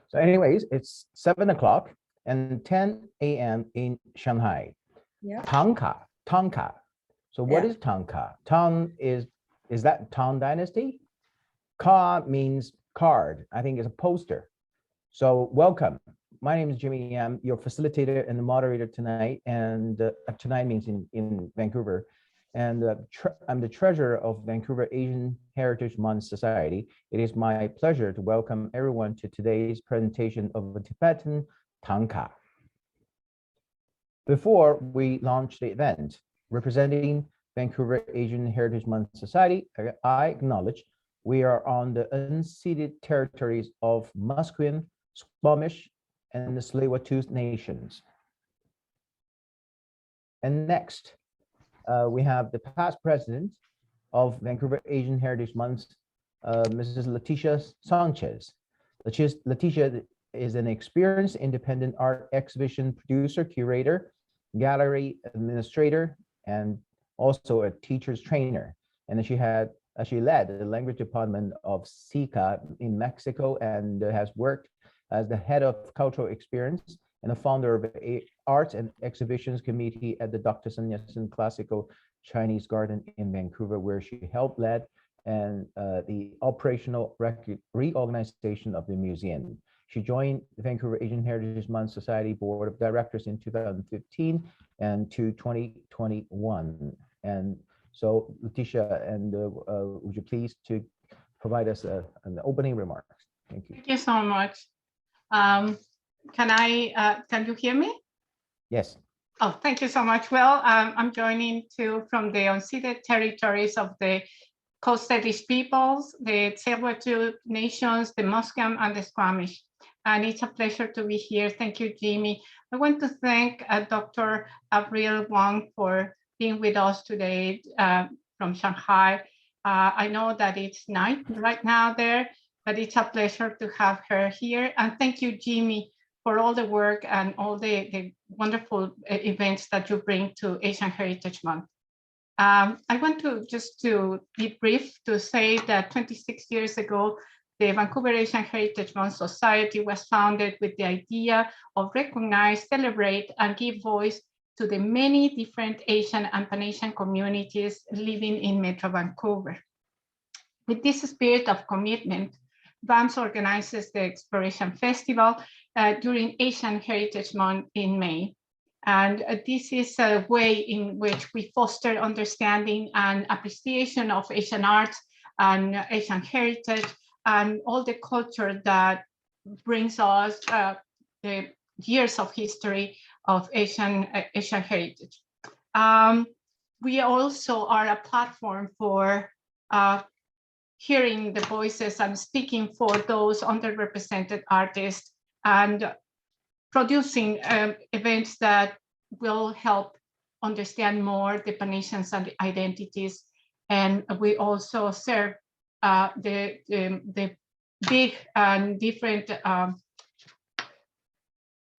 So anyways, it's 7 o'clock and 10 a.m. in Shanghai. Yeah. Tanka. So what is Tanka? Tang is that Tang Dynasty? Ka means card. I think it's a poster. So welcome. My name is Jimmy. I'm your facilitator and the moderator tonight. And tonight means in Vancouver. And I'm the treasurer of Vancouver Asian Heritage Month Society. It is my pleasure to welcome everyone to today's presentation of the Tibetan Tanka. Before we launch the event, representing Vancouver Asian Heritage Month Society, I acknowledge we are on the unceded territories of Musqueam, Squamish, and the Tsleil-Waututh nations. And next, we have the past president of Vancouver Asian Heritage Month, Mrs. Leticia Sanchez. Leticia is an experienced independent art exhibition producer, curator, gallery administrator, and also a teacher's trainer. And she led the language department of SICA in Mexico and has worked as the head of cultural experience and the founder of Arts and Exhibitions Committee at the Dr. Sun Yat-sen Classical Chinese Garden in Vancouver, where she helped lead and the operational reorganization of the museum. She joined the Vancouver Asian Heritage Month Society Board of Directors in 2015 and to 2021. And so, Leticia, and would you please to provide us an opening remarks? Thank you. Thank you so much. Can you hear me? Yes. Oh, thank you so much. Well, I'm joining from the unceded territories of the Coast Salish peoples, the Tsleil-Waututh nations, the Musqueam, and the Squamish. And it's a pleasure to be here. Thank you, Jimmy. I want to thank Dr. Avril Wang for being with us today from Shanghai. I know that it's night right now there, but it's a pleasure to have her here. And thank you, Jimmy, for all the work and all the wonderful events that you bring to Asian Heritage Month. I want to be brief to say that 26 years ago, the Vancouver Asian Heritage Month Society was founded with the idea of recognize, celebrate, and give voice to the many different Asian and Pan-Asian communities living in Metro Vancouver. With this spirit of commitment, VAMS organizes the Exploration Festival during Asian Heritage Month in May. And this is a way in which we foster understanding and appreciation of Asian art and Asian heritage and all the culture that brings us the years of history of Asian heritage. We also are a platform for hearing the voices and speaking for those underrepresented artists and producing events that will help understand more the Pan-Asians and the identities. And we also serve the big and different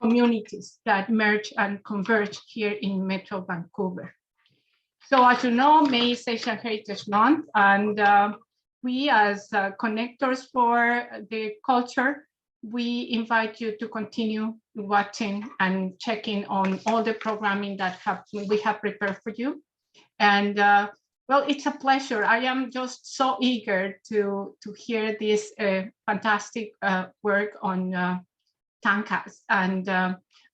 communities that merge and converge here in Metro Vancouver. So as you know, May is Asian Heritage Month, and we as connectors for the culture, we invite you to continue watching and checking on all the programming that we have prepared for you. And well, it's a pleasure. I am just so eager to hear this fantastic work on Tankas. And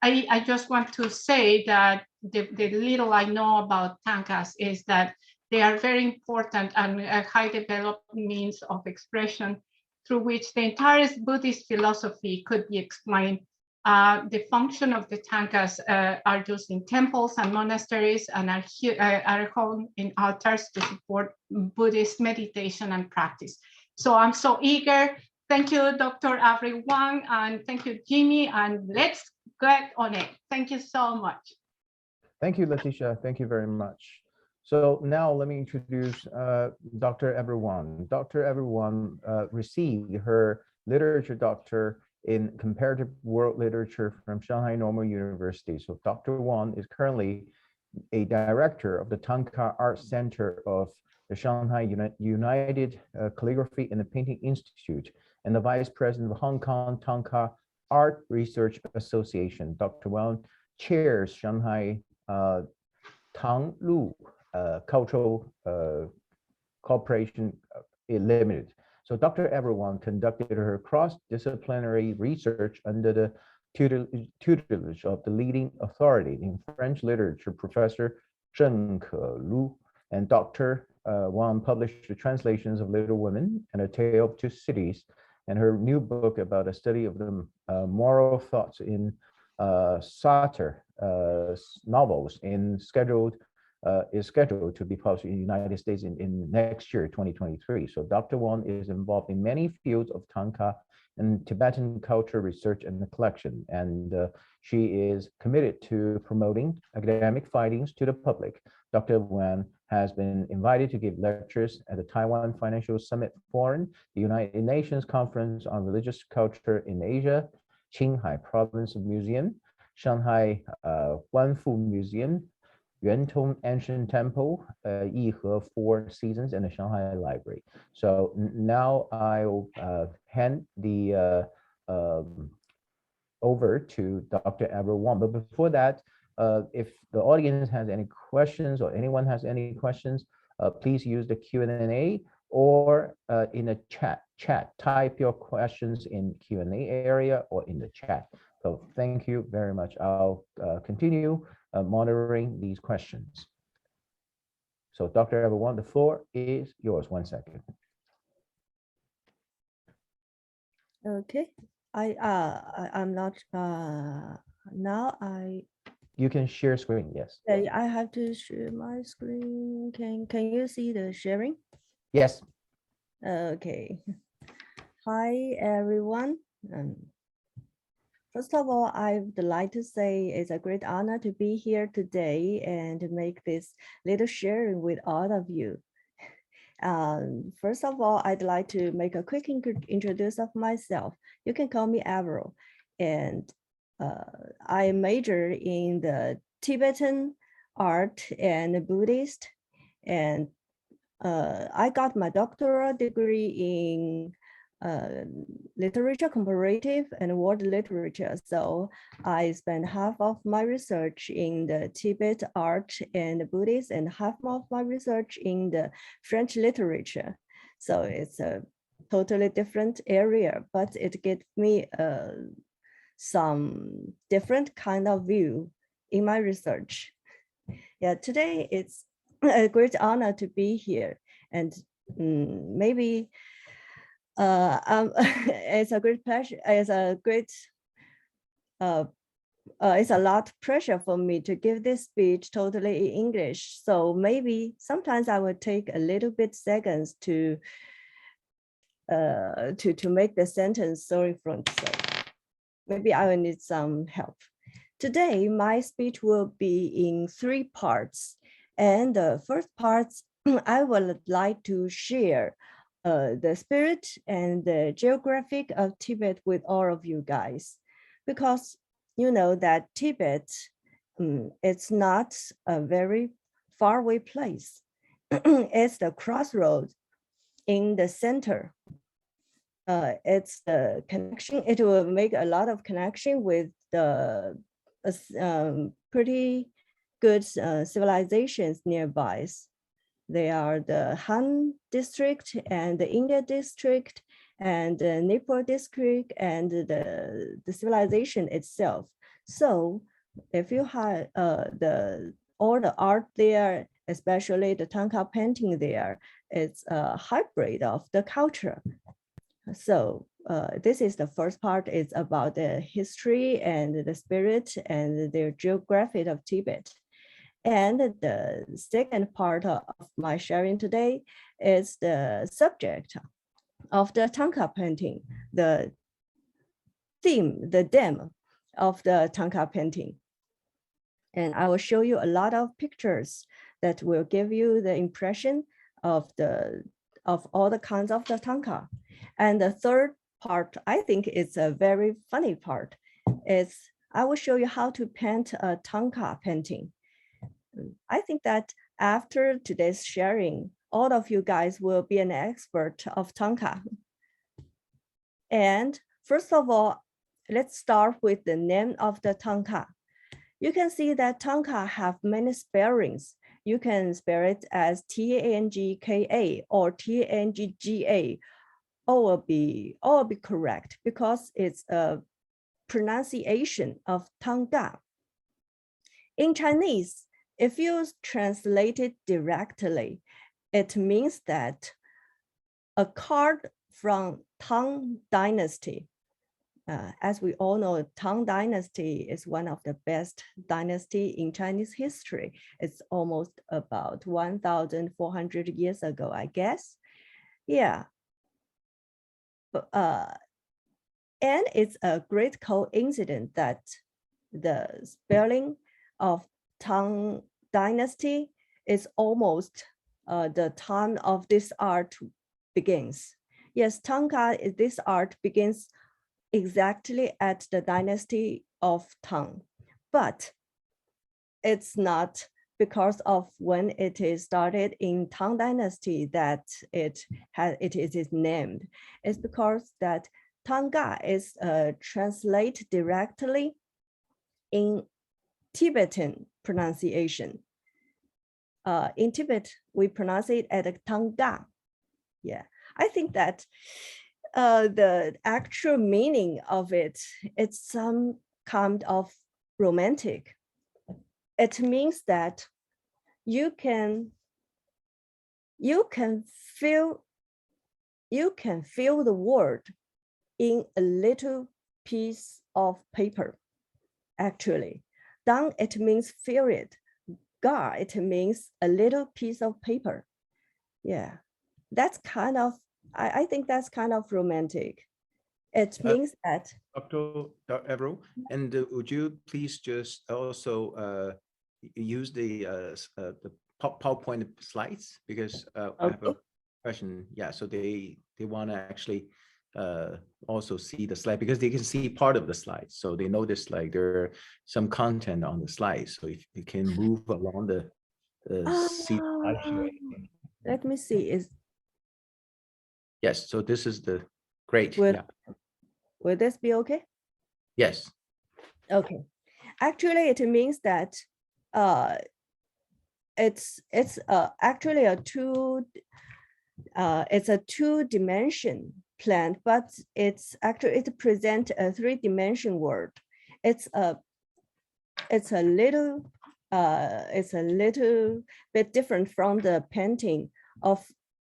I just want to say that the little I know about Tankas is that they are very important and a high developed means of expression through which the entire Buddhist philosophy could be explained. The function of the Tankas are used in temples and monasteries and are held in altars to support Buddhist meditation and practice. So I'm so eager. Thank you, Dr. Avril Wang, and thank you, Jimmy, and let's get on it. Thank you so much. Thank you, Leticia. Thank you very much. So now let me introduce Dr. Avril Wang. Dr. Avril Wang received her literature doctor in Comparative World Literature from Shanghai Normal University. So Dr. Wang is currently a director of the Thangka Art Center of the Shanghai United Calligraphy and the Painting Institute, and the vice president of Hong Kong Tanka Art Research Association. Dr. Wang chairs Shanghai Tanlu Cultural Corporation Limited. So Dr. Avril Wang conducted her cross-disciplinary research under the tutelage of the leading authority in French literature, Professor Zheng Kelu, and Dr. Wang published the translations of Little Women and A Tale of Two Cities, and her new book about a study of the moral thoughts in Sartre novels is scheduled to be published in the United States in next year, 2023. So Dr. Wang is involved in many fields of Tanka and Tibetan culture research and the collection, and she is committed to promoting academic findings to the public. Dr. Wang has been invited to give lectures at the Taiwan Financial Summit Forum, the United Nations Conference on Religious Culture in Asia, Qinghai Province Museum, Shanghai Guanfu Museum, Yuantong Ancient Temple, Yihe Four Seasons, and the Shanghai Library. So now I'll hand the over to Dr. Avril Wang. But before that, if the audience has any questions or anyone has any questions, please use the Q&A or in the chat. Type your questions in Q&A area or in the chat. So thank you very much. I'll continue monitoring these questions. So Dr. Avril Wang, the floor is yours. 1 second. Okay, I'm not now You can share screen, yes. I have to share my screen. Can you see the sharing? Yes. Okay. Hi everyone. First of all, I would like to say it's a great honor to be here today and to make this little sharing with all of you. First of all, I'd like to make a quick introduction of myself. You can call me Avril, and I major in the Tibetan art and Buddhist, and I got my doctoral degree in literature, comparative and world literature. So I spent half of my research in the Tibet art and Buddhist and half of my research in the French literature. So it's a totally different area, but it gives me some different kind of view in my research. Yeah, today it's a great honor to be here, and maybe it's a great pleasure. It's a lot of pressure for me to give this speech totally in English. So maybe sometimes I will take a little bit seconds to make the sentence so front. So maybe I will need some help. Today, my speech will be in 3 parts. And the first part, I would like to share the spirit and the geographic of Tibet with all of you guys, because you know that Tibet, it's not a very far away place. It's the crossroads in the center. It's the connection. It will make a lot of connection with the pretty good civilizations nearby. They are the Han district and the India district and the Nepal district and the civilization itself. So if you have all the art there, especially the Tanka painting there, it's a hybrid of the culture. So this is the first part. It's about the history and the spirit and the geography of Tibet. And the second part of my sharing today is the subject of the Tanka painting, the theme, the demo of the Tanka painting. And I will show you a lot of pictures that will give you the impression of all the kinds of the Tanka. And the third part, I think it's a very funny part, is I will show you how to paint a Tanka painting. I think that after today's sharing, all of you guys will be an expert of Tanka. And first of all, let's start with the name of the Tanka. You can see that Tanka have many spellings. You can spell it as Tangka or Tangga. All will be correct because it's a pronunciation of Tanka. In Chinese, if you translate it directly, it means that a card from Tang Dynasty. As we all know, Tang Dynasty is one of the best dynasty in Chinese history. It's almost about 1,400 years ago, I guess. Yeah. And it's a great coincidence that the spelling of Tang Dynasty is almost the time of this art begins. Yes, Tanka, this art begins exactly at the dynasty of Tang, but it's not because of when it is started in Tang Dynasty that it is named. It's because that Tanka is translated directly in Tibetan pronunciation. In Tibet, we pronounce it as Tanka. Yeah, I think that the actual meaning of it, it's some kind of romantic. It means that you can feel the word in a little piece of paper. Actually, Dang, it means feel it. Ga, it means a little piece of paper. Yeah, that's kind of, I think that's kind of romantic. It means that. Dr. Avril, and would you please just also use the PowerPoint slides, because I have a question. Yeah, so they want to actually also see the slide, because they can see part of the slides, so they notice like there are some content on the slides. So if you can move along the let me see. Is yes. So this is the great. Will this be okay? Yes. Okay. Actually, it means that it's actually a two-dimension plant, but it presents a three-dimension world. It's a little bit different from the painting of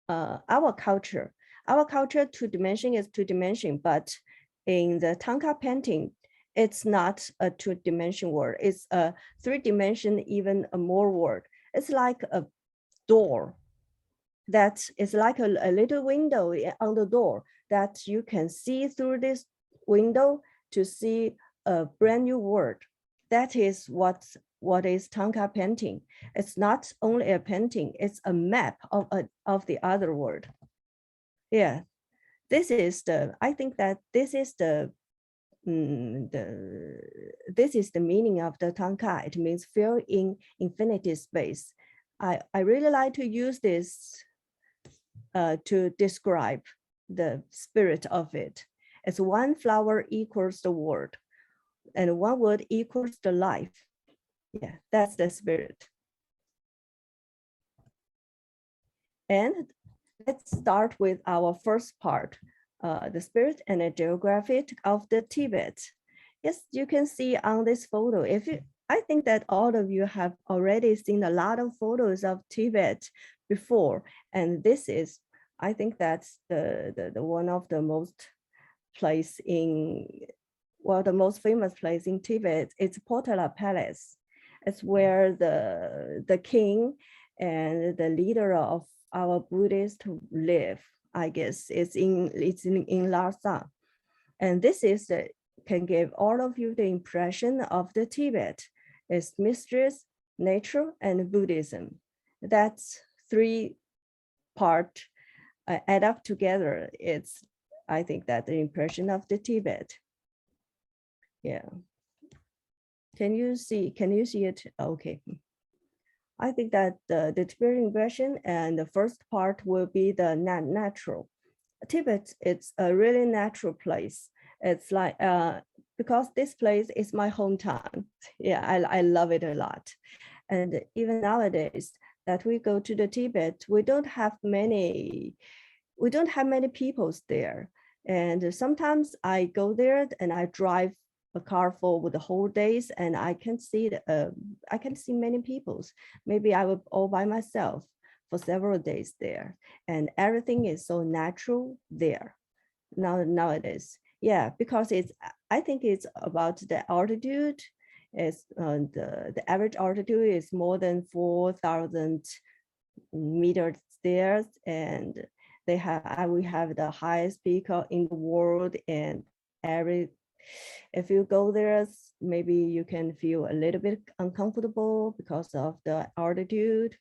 our culture. Our culture, two-dimension is two-dimension, but in the Tanka painting, it's not a two-dimension world. It's a three-dimension, even a more world. It's like a door that is like a little window on the door that you can see through this window to see a brand new world. That is what is Tanka painting. It's not only a painting, it's a map of the other world. Yeah, this is I think that this is the meaning of the Tanka. It means fill in infinity space. I really like to use this to describe the spirit of it. It's one flower equals the world, and one word equals the life. Yeah, that's the spirit. And let's start with our first part, the spirit and the geography of the Tibet. Yes, you can see on this photo, I think that all of you have already seen a lot of photos of Tibet before, and this is, I think that's the one of the most place in, well, the most famous place in Tibet. It's Potala Palace. It's where the king and the leader of our Buddhists live. I guess it's in Lhasa, and this is can give all of you the impression of the Tibet. It's mysterious, nature, and Buddhism. That's three part add up together. It's, I think that the impression of the Tibet. Yeah. Can you see it? Okay. I think that the Tibetan impression and the first part will be the natural. Tibet, it's a really natural place. It's like because this place is my hometown. Yeah, I love it a lot. And even nowadays that we go to the Tibet, we don't have many peoples there. And sometimes I go there and I drive a car for the whole days, and I can see many peoples. Maybe I will all by myself for several days there, and everything is so natural there nowadays. Yeah, because I think it's about the altitude. Is the average altitude is more than 4,000 meters there, and we have the highest peak in the world. And if you go there, maybe you can feel a little bit uncomfortable because of the altitude.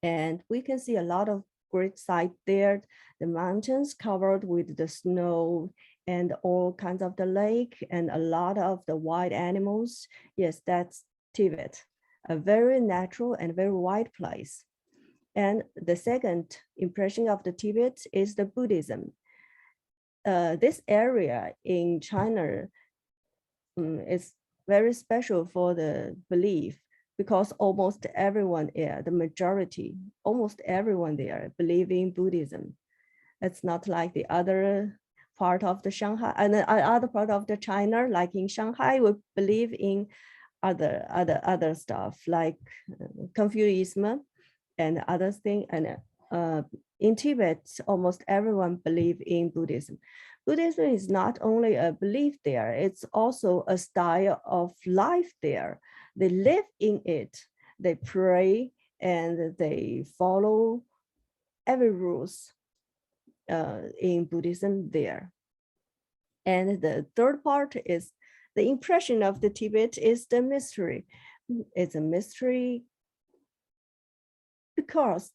And we can see a lot of great sight there. The mountains covered with the snow and all kinds of the lake and a lot of the wild animals. Yes, that's Tibet, a very natural and very wild place. And the second impression of the Tibet is the Buddhism. This area in China is very special for the belief, because almost everyone there, the majority, almost everyone there believe in Buddhism. It's not like the other part of the Shanghai and the other part of the China, like in Shanghai, we believe in other stuff like Confucianism and other things. And in Tibet, almost everyone believe in Buddhism. Buddhism is not only a belief there, it's also a style of life there. They live in it, they pray, and they follow every rules in Buddhism there. And the third part is the impression of the Tibet is the mystery. It's a mystery because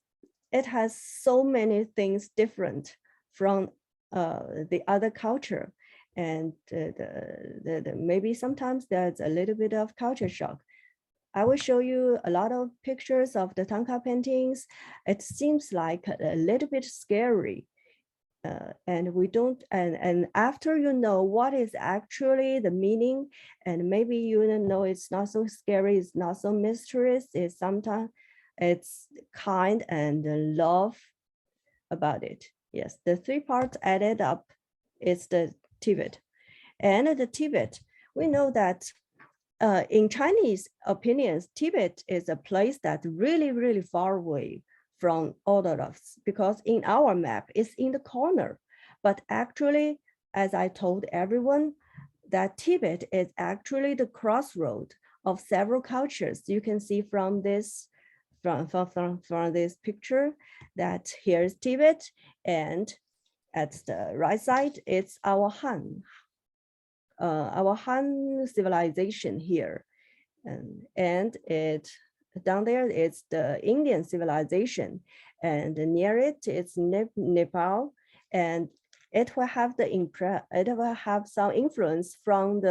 it has so many things different from the other culture. And maybe sometimes there's a little bit of culture shock. I will show you a lot of pictures of the Tanka paintings. It seems like a little bit scary. And we don't, and after you know what is actually the meaning, and maybe you know it's not so scary, it's not so mysterious, it's sometimes it's kind and love about it. Yes, the three parts added up is the Tibet. And the Tibet, we know that in Chinese opinions, Tibet is a place that's really, really far away from all of us, because in our map, it's in the corner. But actually, as I told everyone, that Tibet is actually the crossroad of several cultures. You can see from this, from this picture that here's Tibet, and at the right side, it's our Han civilization here. And it down there, it's the Indian civilization, and near it, it's Nepal, and it will have some influence from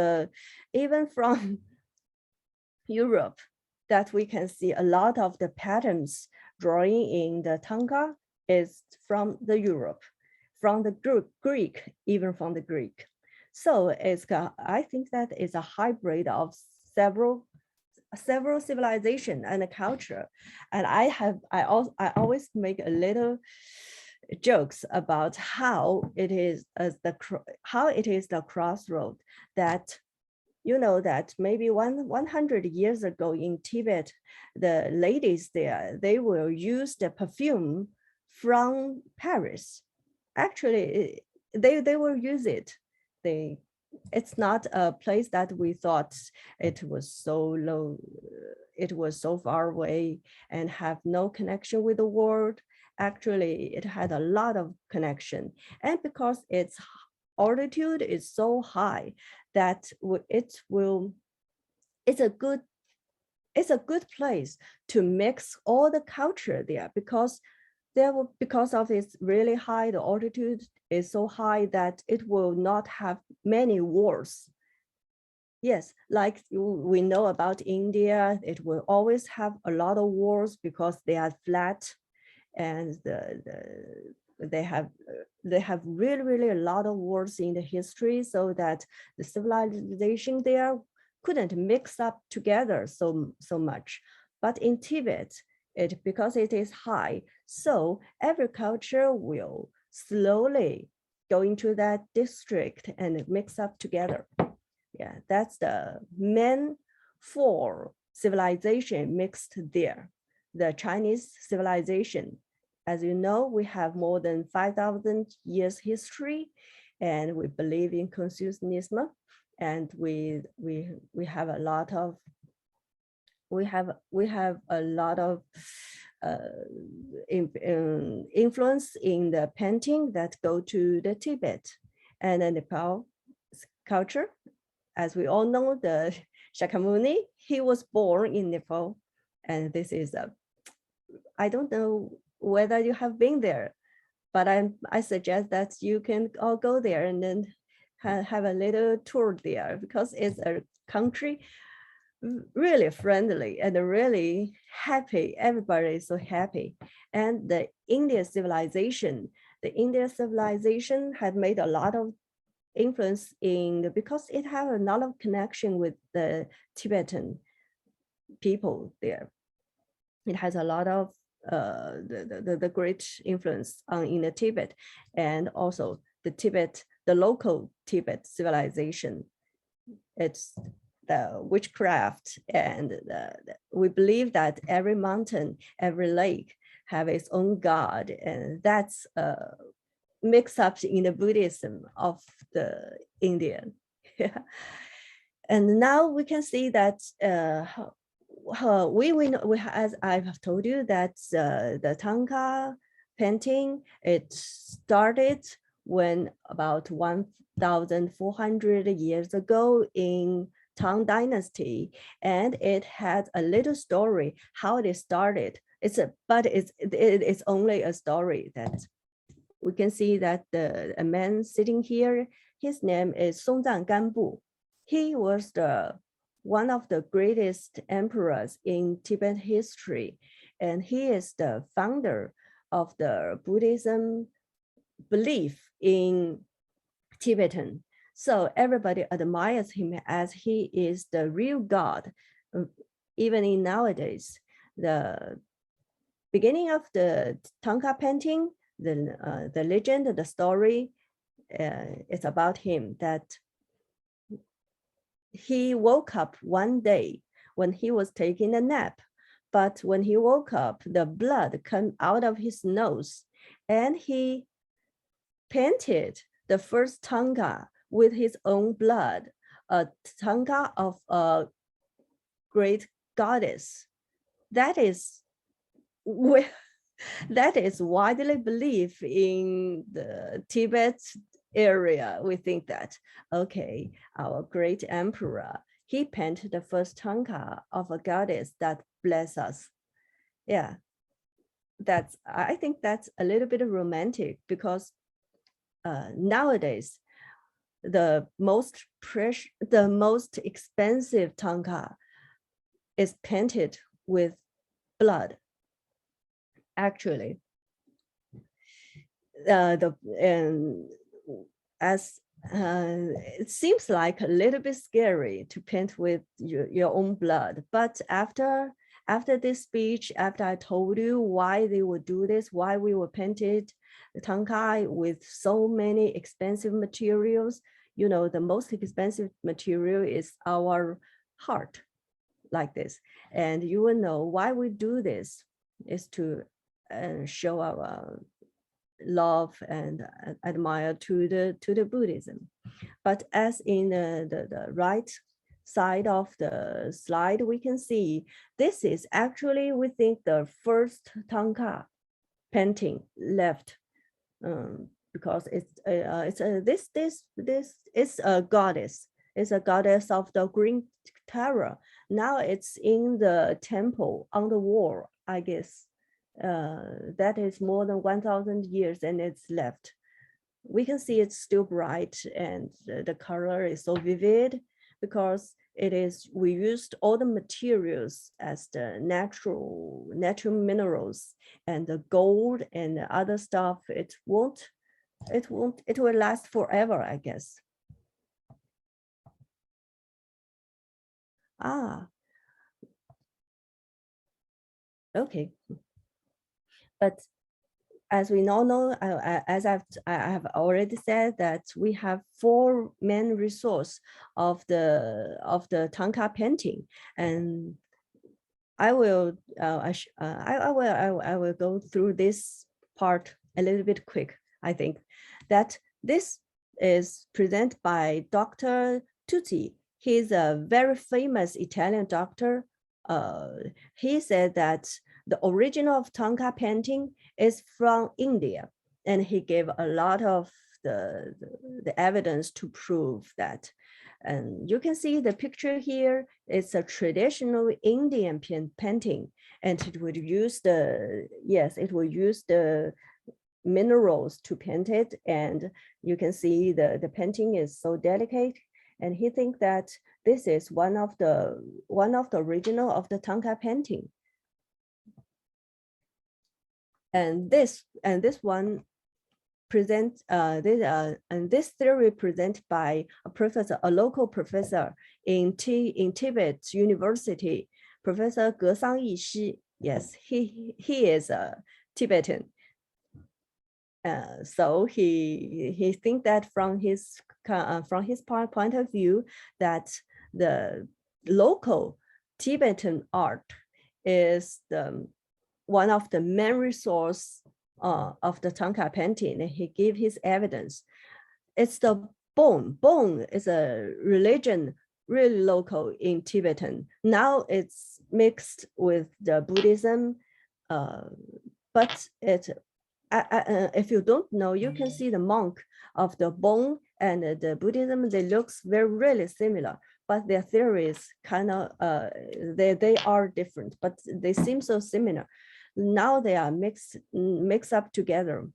even from Europe, that we can see a lot of the patterns drawing in the Tanka is from the Europe, from the Greek, even from the Greek. So I think that is a hybrid of several civilization and a culture. And I always make a little jokes about how it is the crossroad, that you know that maybe 100 years ago in Tibet, the ladies there, they will use the perfume from Paris. Actually, they will use it. It's not a place that we thought it was so low, it was so far away and have no connection with the world. Actually, it had a lot of connection. And because its altitude is so high that it's a good place to mix all the culture there, because of its really high, the altitude is so high that it will not have many wars. Yes, like we know about India, it will always have a lot of wars because they are flat, and they have really a lot of wars in the history, so that the civilization there couldn't mix up together so much. But in Tibet, because it is high, so every culture will slowly go into that district and mix up together. Yeah, that's the main four civilization mixed there. The Chinese civilization, as you know, we have more than 5,000 years history, and we believe in Confucianism, and we have a lot of influence in the painting that go to the Tibet and the Nepal culture. As we all know, the Shakyamuni, he was born in Nepal, and this is I don't know whether you have been there, but I suggest that you can all go there and then have a little tour there, because it's a country really friendly and really happy. Everybody is so happy. And the Indian civilization had made a lot of influence because it has a lot of connection with the Tibetan people there. It has a lot of the great influence in the Tibet, and also the local Tibet civilization. It's the witchcraft, and we believe that every mountain, every lake have its own god, and that's mixed up in the Buddhism of the Indian. And now we can see that as I've told you, that the Tanka painting, it started when about 1,400 years ago in Tang Dynasty, and it had a little story how it started. But it's only a story. That we can see that a man sitting here, his name is Songzhan Ganbu. He was one of the greatest emperors in Tibet history, and he is the founder of the Buddhism belief in Tibetan. So everybody admires him as he is the real God. Even in nowadays, the beginning of the Tanka painting, the legend, the story, is about him, that he woke up one day when he was taking a nap, but when he woke up, the blood came out of his nose, and he painted the first Tanka with his own blood, a Tanka of a great goddess. That is widely believed in the Tibet area. We think that, okay, our great emperor, he painted the first Tanka of a goddess that bless us. Yeah, I think that's a little bit romantic, because nowadays the most expensive Tanka is painted with blood. Actually, it seems like a little bit scary to paint with your own blood, but after this speech, after I told you why they would do this, why we were painted the Tanka with so many expensive materials, you know, the most expensive material is our heart, like this. And you will know why we do this is to show our love and admire to the Buddhism. But as in the right side of the slide, we can see this is actually, we think, the first Tanka painting left, because it's a goddess. It's a goddess of the green terror. Now it's in the temple on the wall, I guess. That is more than 1,000 years, and it's left. We can see it's still bright, and the color is so vivid, because we used all the materials as the natural minerals and the gold and the other stuff. It will last forever, I guess. Okay. But as we all know, as I have already said, that we have 4 main resources of the Tanka painting, and I will go through this part a little bit quick. I think that this is presented by Dr. Tutti. He's a very famous Italian doctor. He said that the original of Tanka painting is from India, and he gave a lot of the evidence to prove that. And you can see the picture here. It's a traditional Indian painting, and it would use the minerals to paint it. And you can see the painting is so delicate. And he thinks that this is one of the original of the Tanka painting. And this one present this theory presented by a local professor in Tibet University, Professor Gesang Yishi. Yes, he is a Tibetan. So he thinks that from his point of view, that the local Tibetan art is one of the main resource of the Tanka painting, and he gave his evidence. It's the Bon. Bon is a religion really local in Tibetan. Now it's mixed with the Buddhism, but if you don't know, you can see the monk of the Bon and the Buddhism, they looks really similar, but their theories kind of, they are different, but they seem so similar. Now they are mixed up together.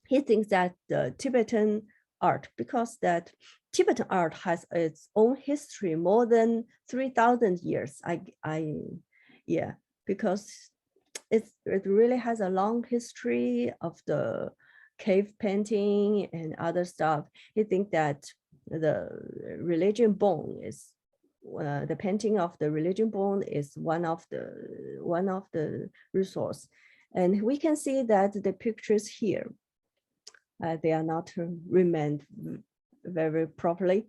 He thinks that the Tibetan art, because that Tibetan art has its own history more than 3,000 years. Because it really has a long history of the cave painting and other stuff. He thinks that the religion Bon is the painting of the religion Bon is one of the resource. And we can see that the pictures here, they are not remained very properly,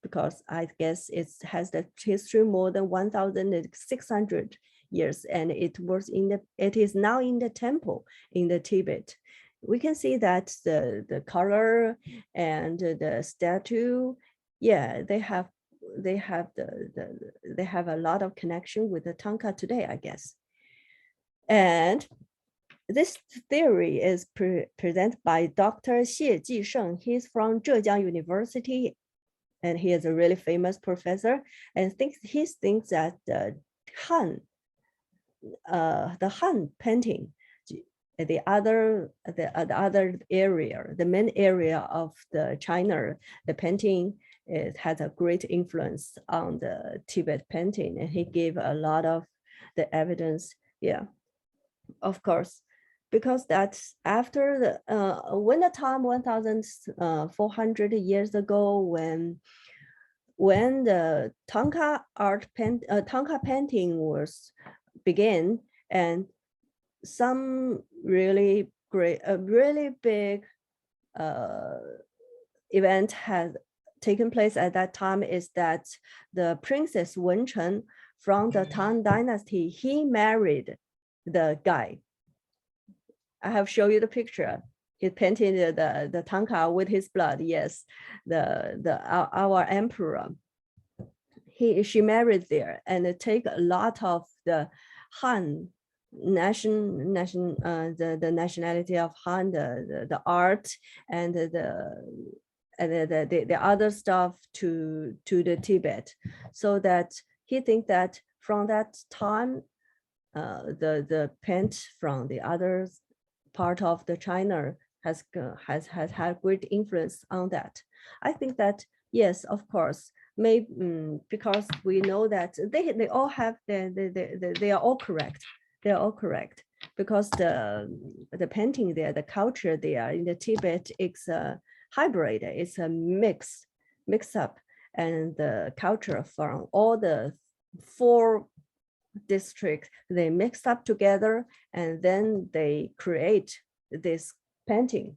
because I guess it has the history more than 1,600 years, and it is now in the temple in the Tibet. We can see that the color and the statue, they have a lot of connection with the Tanka today, I guess. And this theory is presented by Dr. Xie Jisheng. He's from Zhejiang University, and he is a really famous professor. And he thinks that the Han painting, the other area, the main area of the China, the painting, it has a great influence on the Tibet painting, and he gave a lot of the evidence. Yeah, of course, because that's after the when the time 1,400 years ago, when the Tanka painting was began, and some really great, really big event has taken place at that time, is that the Princess Wencheng from the Tang Dynasty, he married the guy. I have shown you the picture. He painted the Tanka with his blood. Yes, our emperor. She married there, and it take a lot of the Han the nationality of Han, the art and the other stuff to the Tibet, so that he thinks that from that time, the paint from the other part of the China has had great influence on that. I think that yes, of course, maybe because we know that they all have they are all correct. They are all correct because the painting there, the culture there in the Tibet, it's a hybrid. It's a mix up, and the culture from all the 4 districts, they mix up together and then they create this painting.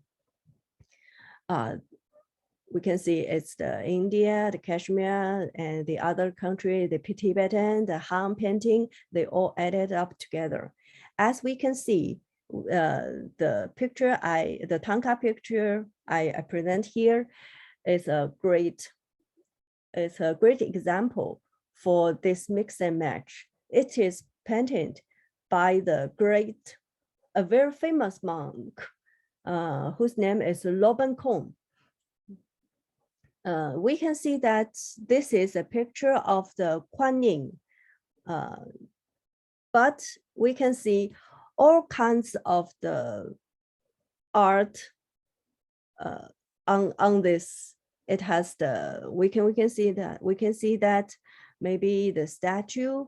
We can see it's the India, the Kashmir, and the other country, the Tibetan, the Han painting, they all added up together. As we can see, the picture, the Tanka picture I present here is a great example for this mix and match. It is painted by a very famous monk, whose name is Loban Kong. We can see that this is a picture of the Kuan Yin, but we can see all kinds of the art on this. It has we can see that maybe the statue,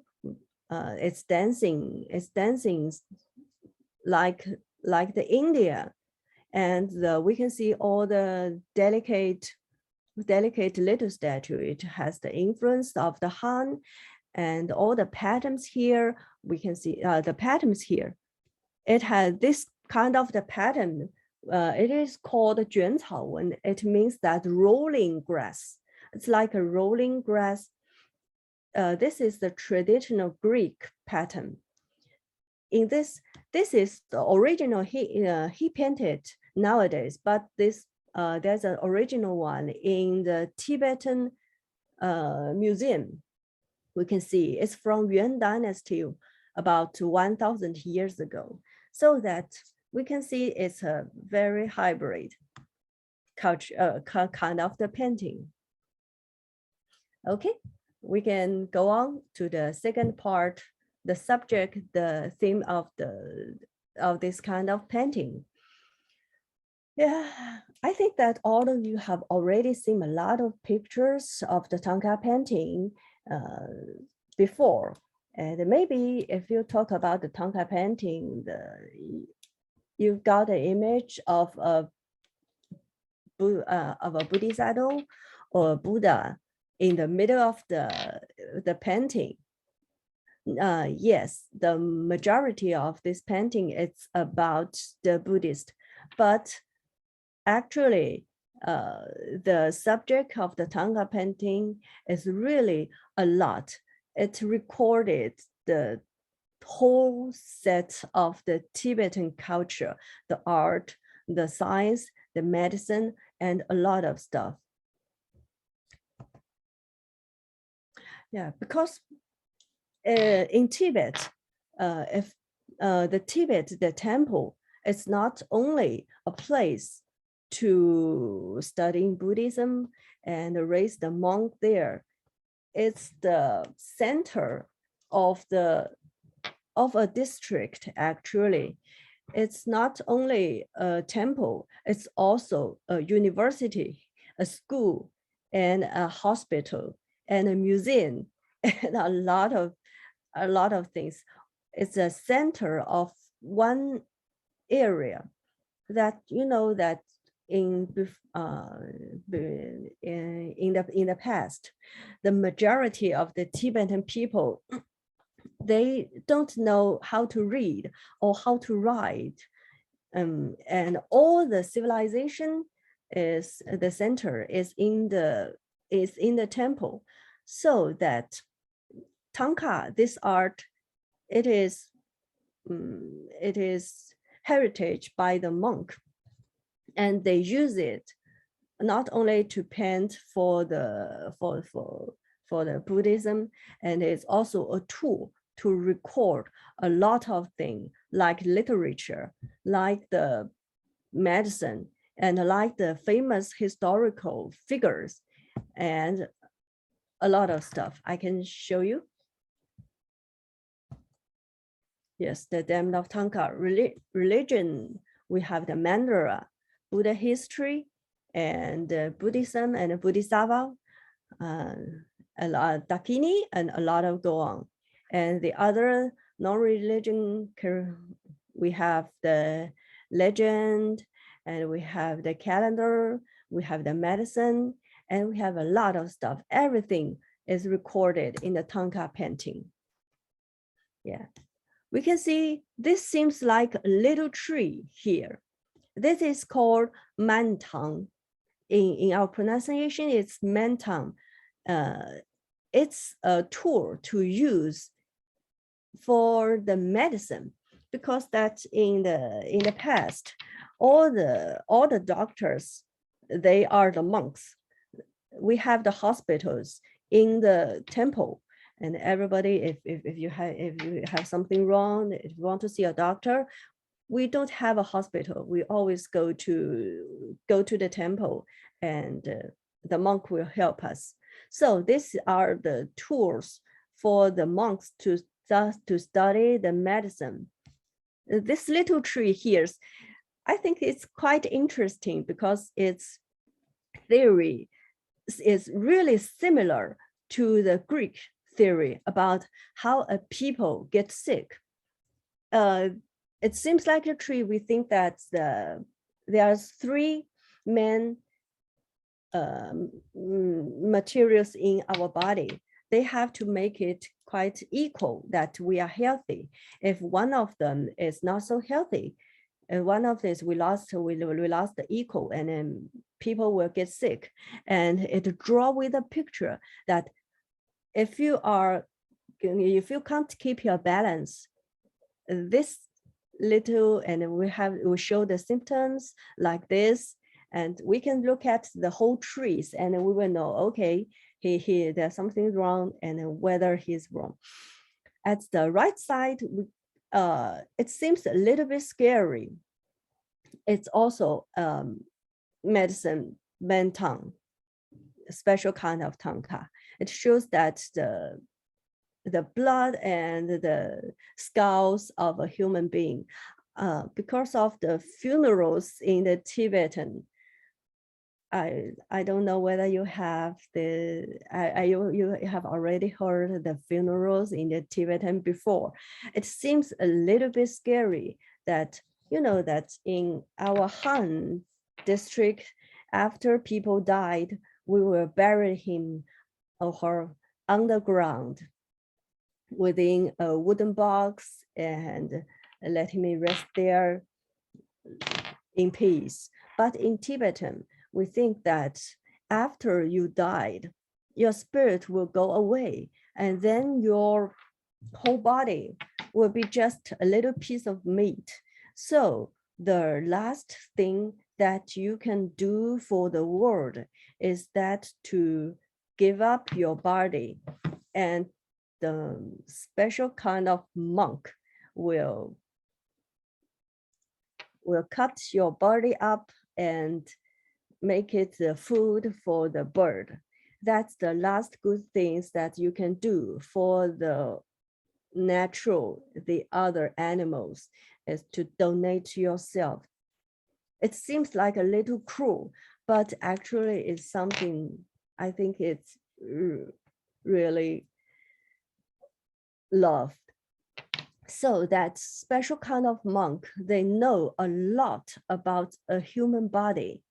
it's dancing like the India, and we can see all the delicate little statue. It has the influence of the Han, and all the patterns here. We can see the patterns here. It has this kind of the pattern. It is called 卷草纹. It means that rolling grass. It's like a rolling grass. This is the traditional Greek pattern. In this is the original he painted nowadays, but this there's an original one in the Tibetan museum. We can see it's from Yuan Dynasty about 1,000 years ago. So that we can see it's a very hybrid culture, kind of the painting. Okay, we can go on to the second part, the subject, the theme of this kind of painting. Yeah, I think that all of you have already seen a lot of pictures of the Tanka painting before. And maybe if you talk about the Tanka painting, you've got an image of a Bodhisattva or Buddha in the middle of the painting. Yes, the majority of this painting is about the Buddhist, but actually the subject of the Tanka painting is really a lot. It recorded the whole set of the Tibetan culture, the art, the science, the medicine, and a lot of stuff. Yeah, because in Tibet, if the temple is not only a place to study Buddhism and raise the monk there, it's the center of a district. Actually, it's not only a temple, it's also a university, a school, and a hospital, and a museum, and a lot of things. It's a center of one area that, you know, that in the past, the majority of the Tibetan people, they don't know how to read or how to write, and all the civilization is the center is in the temple. So that Tanka, this art, it is heritage by the monk, and they use it not only to paint for the Buddhism, and it's also a tool to record a lot of things like literature, like the medicine, and like the famous historical figures, and a lot of stuff. I can show you. Yes, the Dam of Tanka religion. We have the Mandala, Buddha history, and Buddhism and Bodhisattva. a lot of dakini, and a lot of goan. And the other non-religion, we have the legend, and we have the calendar, we have the medicine, and we have a lot of stuff. Everything is recorded in the Tanka painting. Yeah, we can see this seems like a little tree here. This is called mantang. In our pronunciation, it's mantang. It's a tool to use for the medicine, because that in the past, all the doctors, they are the monks. We have the hospitals in the temple, and everybody, if you have something wrong, if you want to see a doctor, we don't have a hospital. We always go to the temple, and the monk will help us. So these are the tools for the monks to study the medicine. This little tree here, I think it's quite interesting because its theory is really similar to the Greek theory about how a people get sick. It seems like a tree. We think that there's three main materials in our body. They have to make it quite equal, that we are healthy. If one of them is not so healthy, one of this we lost the equal, and then people will get sick. And it draw with a picture that if you can't keep your balance, this little, and we show the symptoms like this, and we can look at the whole trees, and we will know, okay, there's something wrong, and whether he's wrong. At the right side, it seems a little bit scary. It's also medicine bentang, a special kind of tanka. It shows that the blood and the skulls of a human being, because of the funerals in the Tibetan. I don't know whether you have you have already heard the funerals in the Tibetan before. It seems a little bit scary that, that in our Han district, after people died, we will bury him or her underground within a wooden box and let him rest there in peace. But in Tibetan, we think that after you died, your spirit will go away, and then your whole body will be just a little piece of meat. So the last thing that you can do for the world is that to give up your body, and the special kind of monk will cut your body up and make it the food for the bird. That's the last good things that you can do for the other animals, is to donate yourself. It seems like a little cruel, but actually it's something, I think it's really loved. So that special kind of monk, they know a lot about a human body.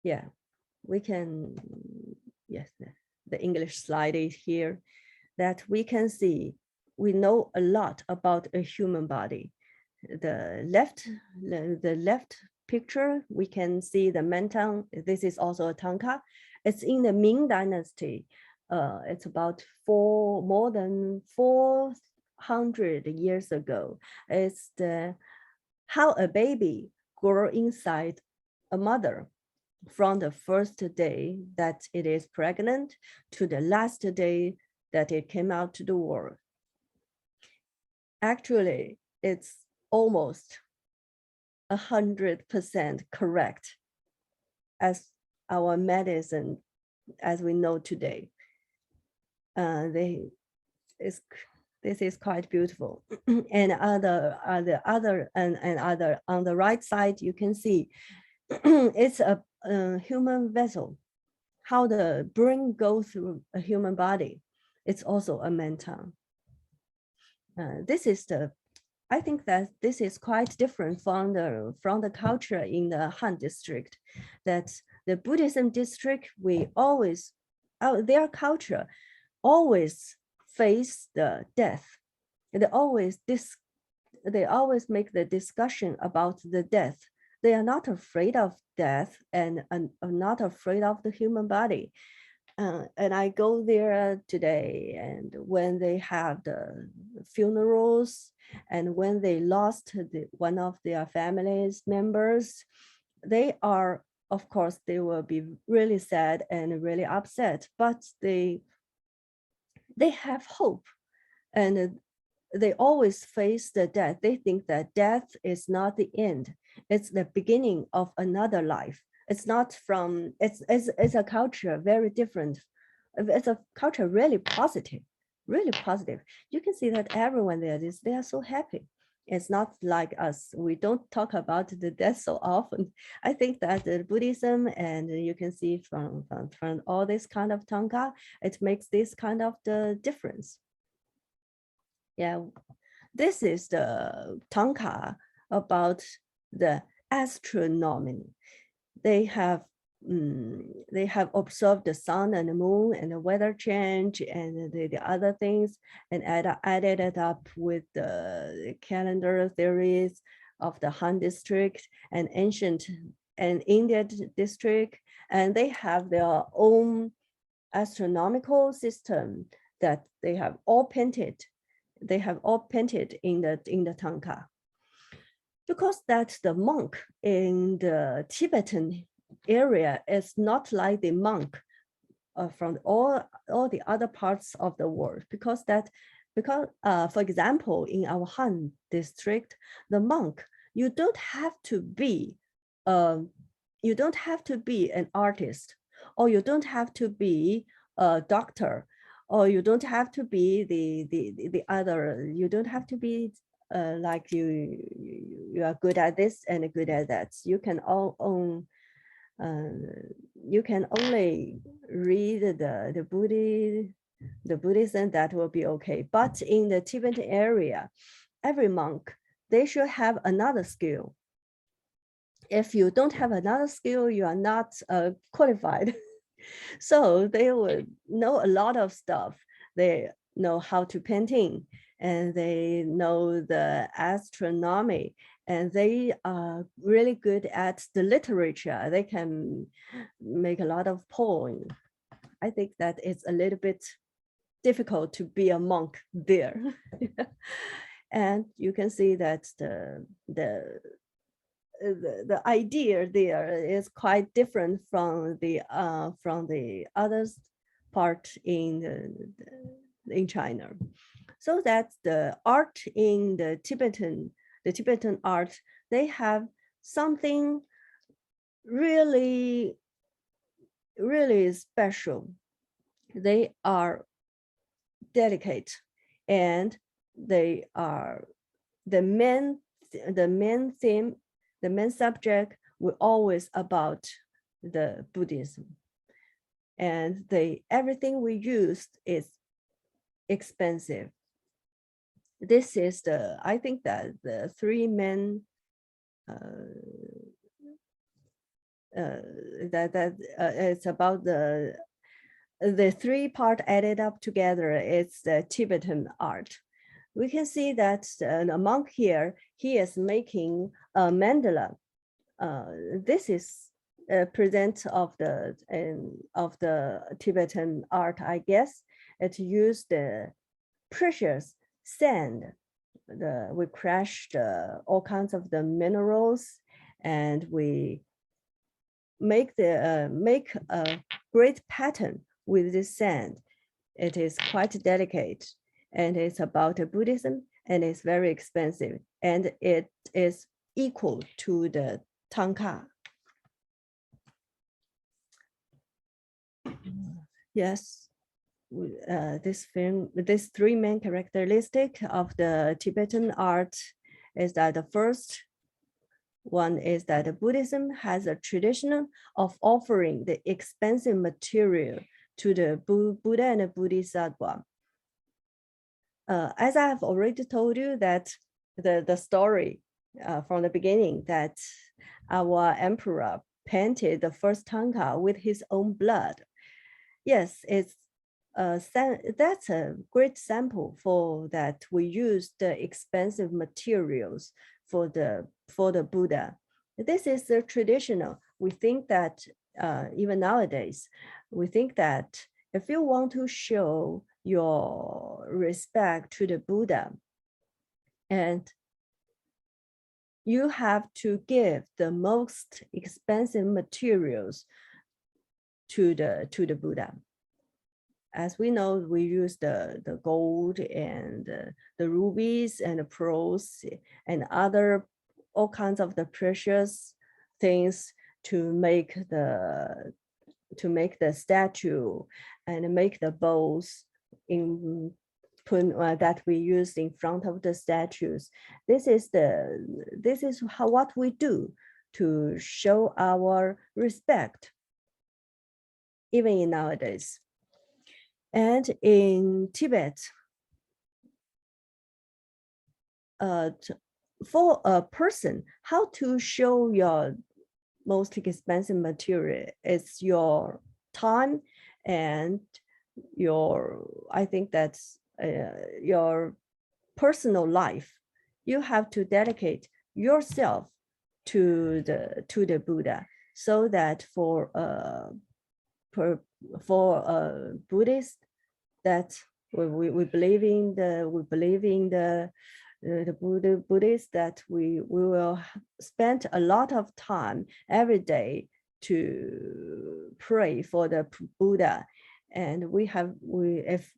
Yeah, we can, yes, the English slide is here, that we can see, we know a lot about a human body. The left picture, we can see the Mentang. This is also a Tanka. It's in the Ming Dynasty. It's about more than 400 years ago. It's how a baby grows inside a mother, from the first day that it is pregnant to the last day that it came out to the world. Actually, it's almost 100% correct as our medicine as we know today. This is quite beautiful. And on the right side, you can see it's a human vessel. how the brain goes through a human body. It's also a main tongue. I think that this is quite different from the culture in the Han district, that the Buddhism district, their culture always face the death. They always make the discussion about the death. They are not afraid of death and are not afraid of the human body. And I go there today, and when they have the funerals and when they lost one of their family's members, they are, of course, they will be really sad and really upset, but they have hope, and they always face the death. They think that death is not the end. It's the beginning of another life. It's not from, it's a culture very different. It's a culture really positive, really positive. You can see that everyone there is, they are so happy. It's not like us. We don't talk about the death so often. I think that the Buddhism, and you can see from all this kind of Tanka, it makes this kind of the difference. Yeah, this is the Tanka about the astronomy. They have observed the sun and the moon and the weather change and the other things, and added it up with the calendar theories of the Han district and ancient and India district, and they have their own astronomical system that they have all painted. They have all painted in the Tanka, because that the monk in the Tibetan area is not like the monk from all the other parts of the world, because for example, in our Han district, the monk, you don't have to be an artist, or you don't have to be a doctor, or you don't have to be the other, you don't have to be like you are good at this and good at that. You can you can only read the Buddhism, that will be okay. But in the Tibetan area, every monk, they should have another skill. If you don't have another skill, you are not qualified. So they will know a lot of stuff. They know how to painting, and they know the astronomy, and they are really good at the literature. They can make a lot of poems. I think that it's a little bit difficult to be a monk there. And you can see that the idea there is quite different from the others part in China. So that's the art in the Tibetan art. They have something really, really special. They are delicate, and they are the main theme. The main subject will always about the Buddhism, and everything we use is expensive. This is I think that the three main it's about the three part added up together. It's the Tibetan art. We can see that a monk here, he is making a mandala. This is a present of the Tibetan art, I guess. It used the precious sand. We crushed all kinds of the minerals, and we make a great pattern with this sand. It is quite delicate, and it's about Buddhism, and it's very expensive, and it is equal to the Tanka. Yes, this three main characteristic of the Tibetan art is that the first, One is that Buddhism has a tradition of offering the expensive material to the Buddha and the Bodhisattva. As I have already told you that the story from the beginning that our emperor painted the first Tanka with his own blood. Yes, that's a great sample for that. We use the expensive materials for the Buddha. This is the traditional. We think that even nowadays, we think that if you want to show your respect to the Buddha, and you have to give the most expensive materials to the Buddha. As we know, we use the gold and the rubies and the pearls and all kinds of the precious things to make the statue and make the bowls that we use in front of the statues. This is what we do to show our respect, even in nowadays. And in Tibet, for a person, how to show your most expensive material is your time and I think that's your personal life. You have to dedicate yourself to the Buddha, so that for Buddhist, that we believe in the Buddhist, that we will spend a lot of time every day to pray for the Buddha. And if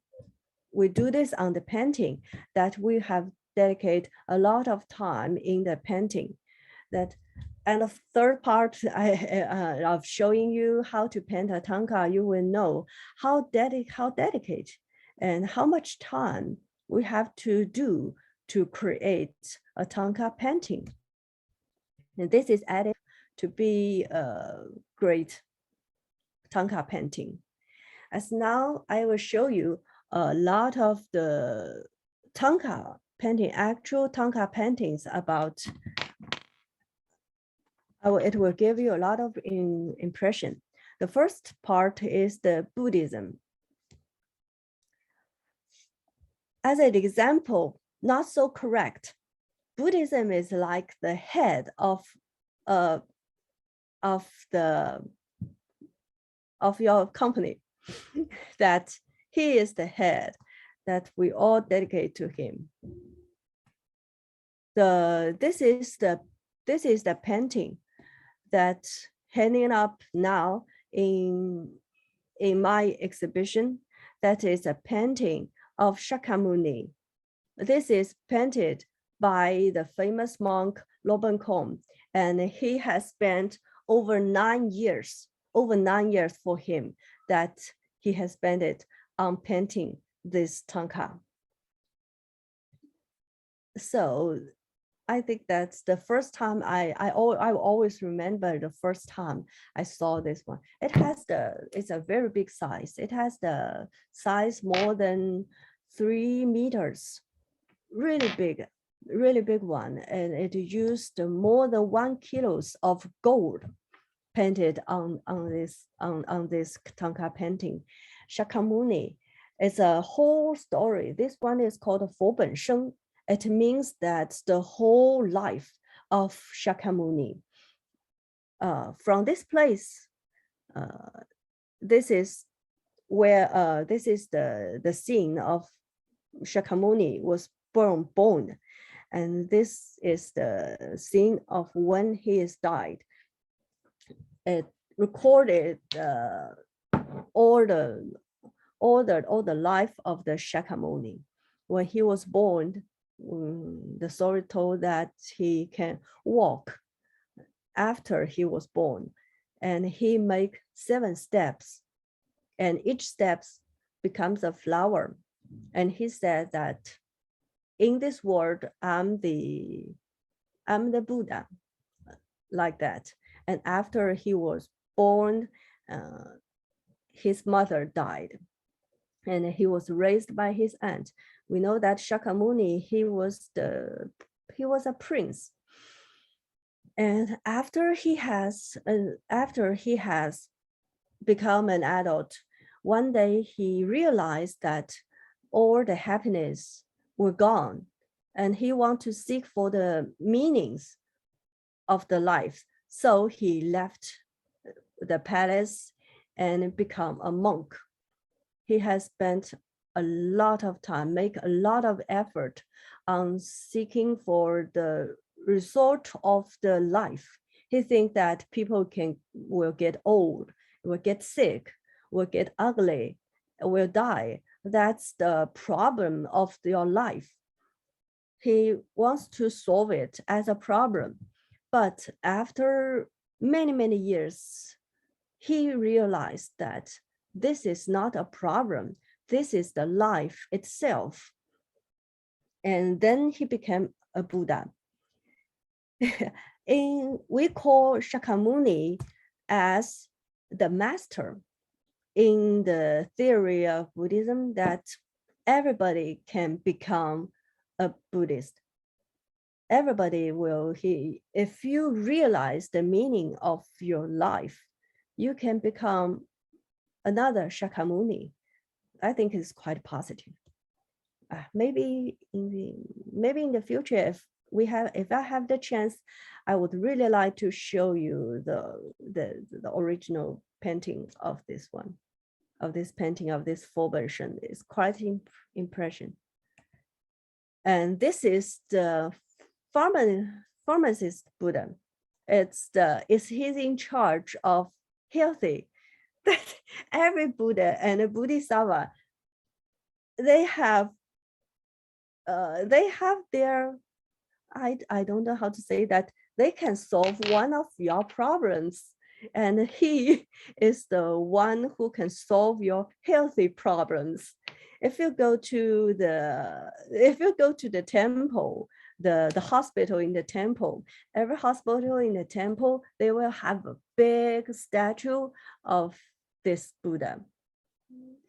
we do this on the painting, that we have dedicate a lot of time in the painting. And the third part of showing you how to paint a Tanka, you will know how dedicate and how much time we have to do to create a Tanka painting. And this is added to be a great Tanka painting. As now I will show you a lot of the Tanka painting, actual Tanka paintings about. It will give you a lot of impression. The first part is the Buddhism. As an example, not so correct. Buddhism is like the head of your company, that he is the head, that we all dedicate to him. This is the painting that hanging up now in my exhibition. That is a painting of Shakyamuni. This is painted by the famous monk Loben Kom, and he has spent over 9 years for him, that he has spent it on painting this Tanka. So I think that's the first time I always remember the first time I saw this one. It's a very big size. It has the size more than 3 meters, really big one. And it used more than 1 kilo of gold painted on this Tanka painting. Shakyamuni is a whole story. This one is called Fo Ben Sheng. It means that the whole life of Shakyamuni. From this place, this is where this is the scene of Shakyamuni was born, and this is the scene of when he is died. It recorded all the life of the Shakyamuni. When he was born, the story told that he can walk after he was born, and he make 7 steps, and each steps becomes a flower. And he said that in this world, I'm the Buddha. like that. And after he was born, his mother died, and he was raised by his aunt. We know that Shakyamuni, he was a prince. And after he has become an adult, one day he realized that all the happiness were gone, and he wanted to seek for the meanings of the life. So he left the palace and become a monk. He has spent a lot of time, make a lot of effort on seeking for the result of the life. He thinks that people will get old, will get sick, will get ugly, will die. That's the problem of your life. He wants to solve it as a problem. But after many, many years, he realized that this is not a problem. This is the life itself. And then he became a Buddha. We call Shakyamuni as the master in the theory of Buddhism, that everybody can become a Buddhist. Everybody will, if you realize the meaning of your life, you can become another Shakyamuni. I think it's quite positive. Maybe in the future, if I have the chance, I would really like to show you the original painting of this one, of this painting of this full version. It's quite impression. And this is the pharmacist Buddha. He's in charge of healthy. That every Buddha and a Bodhisattva, they have their, I don't know how to say that, they can solve one of your problems, and he is the one who can solve your healthy problems. If you go to the temple, the hospital in the temple, every hospital in the temple, they will have a big statue of this Buddha.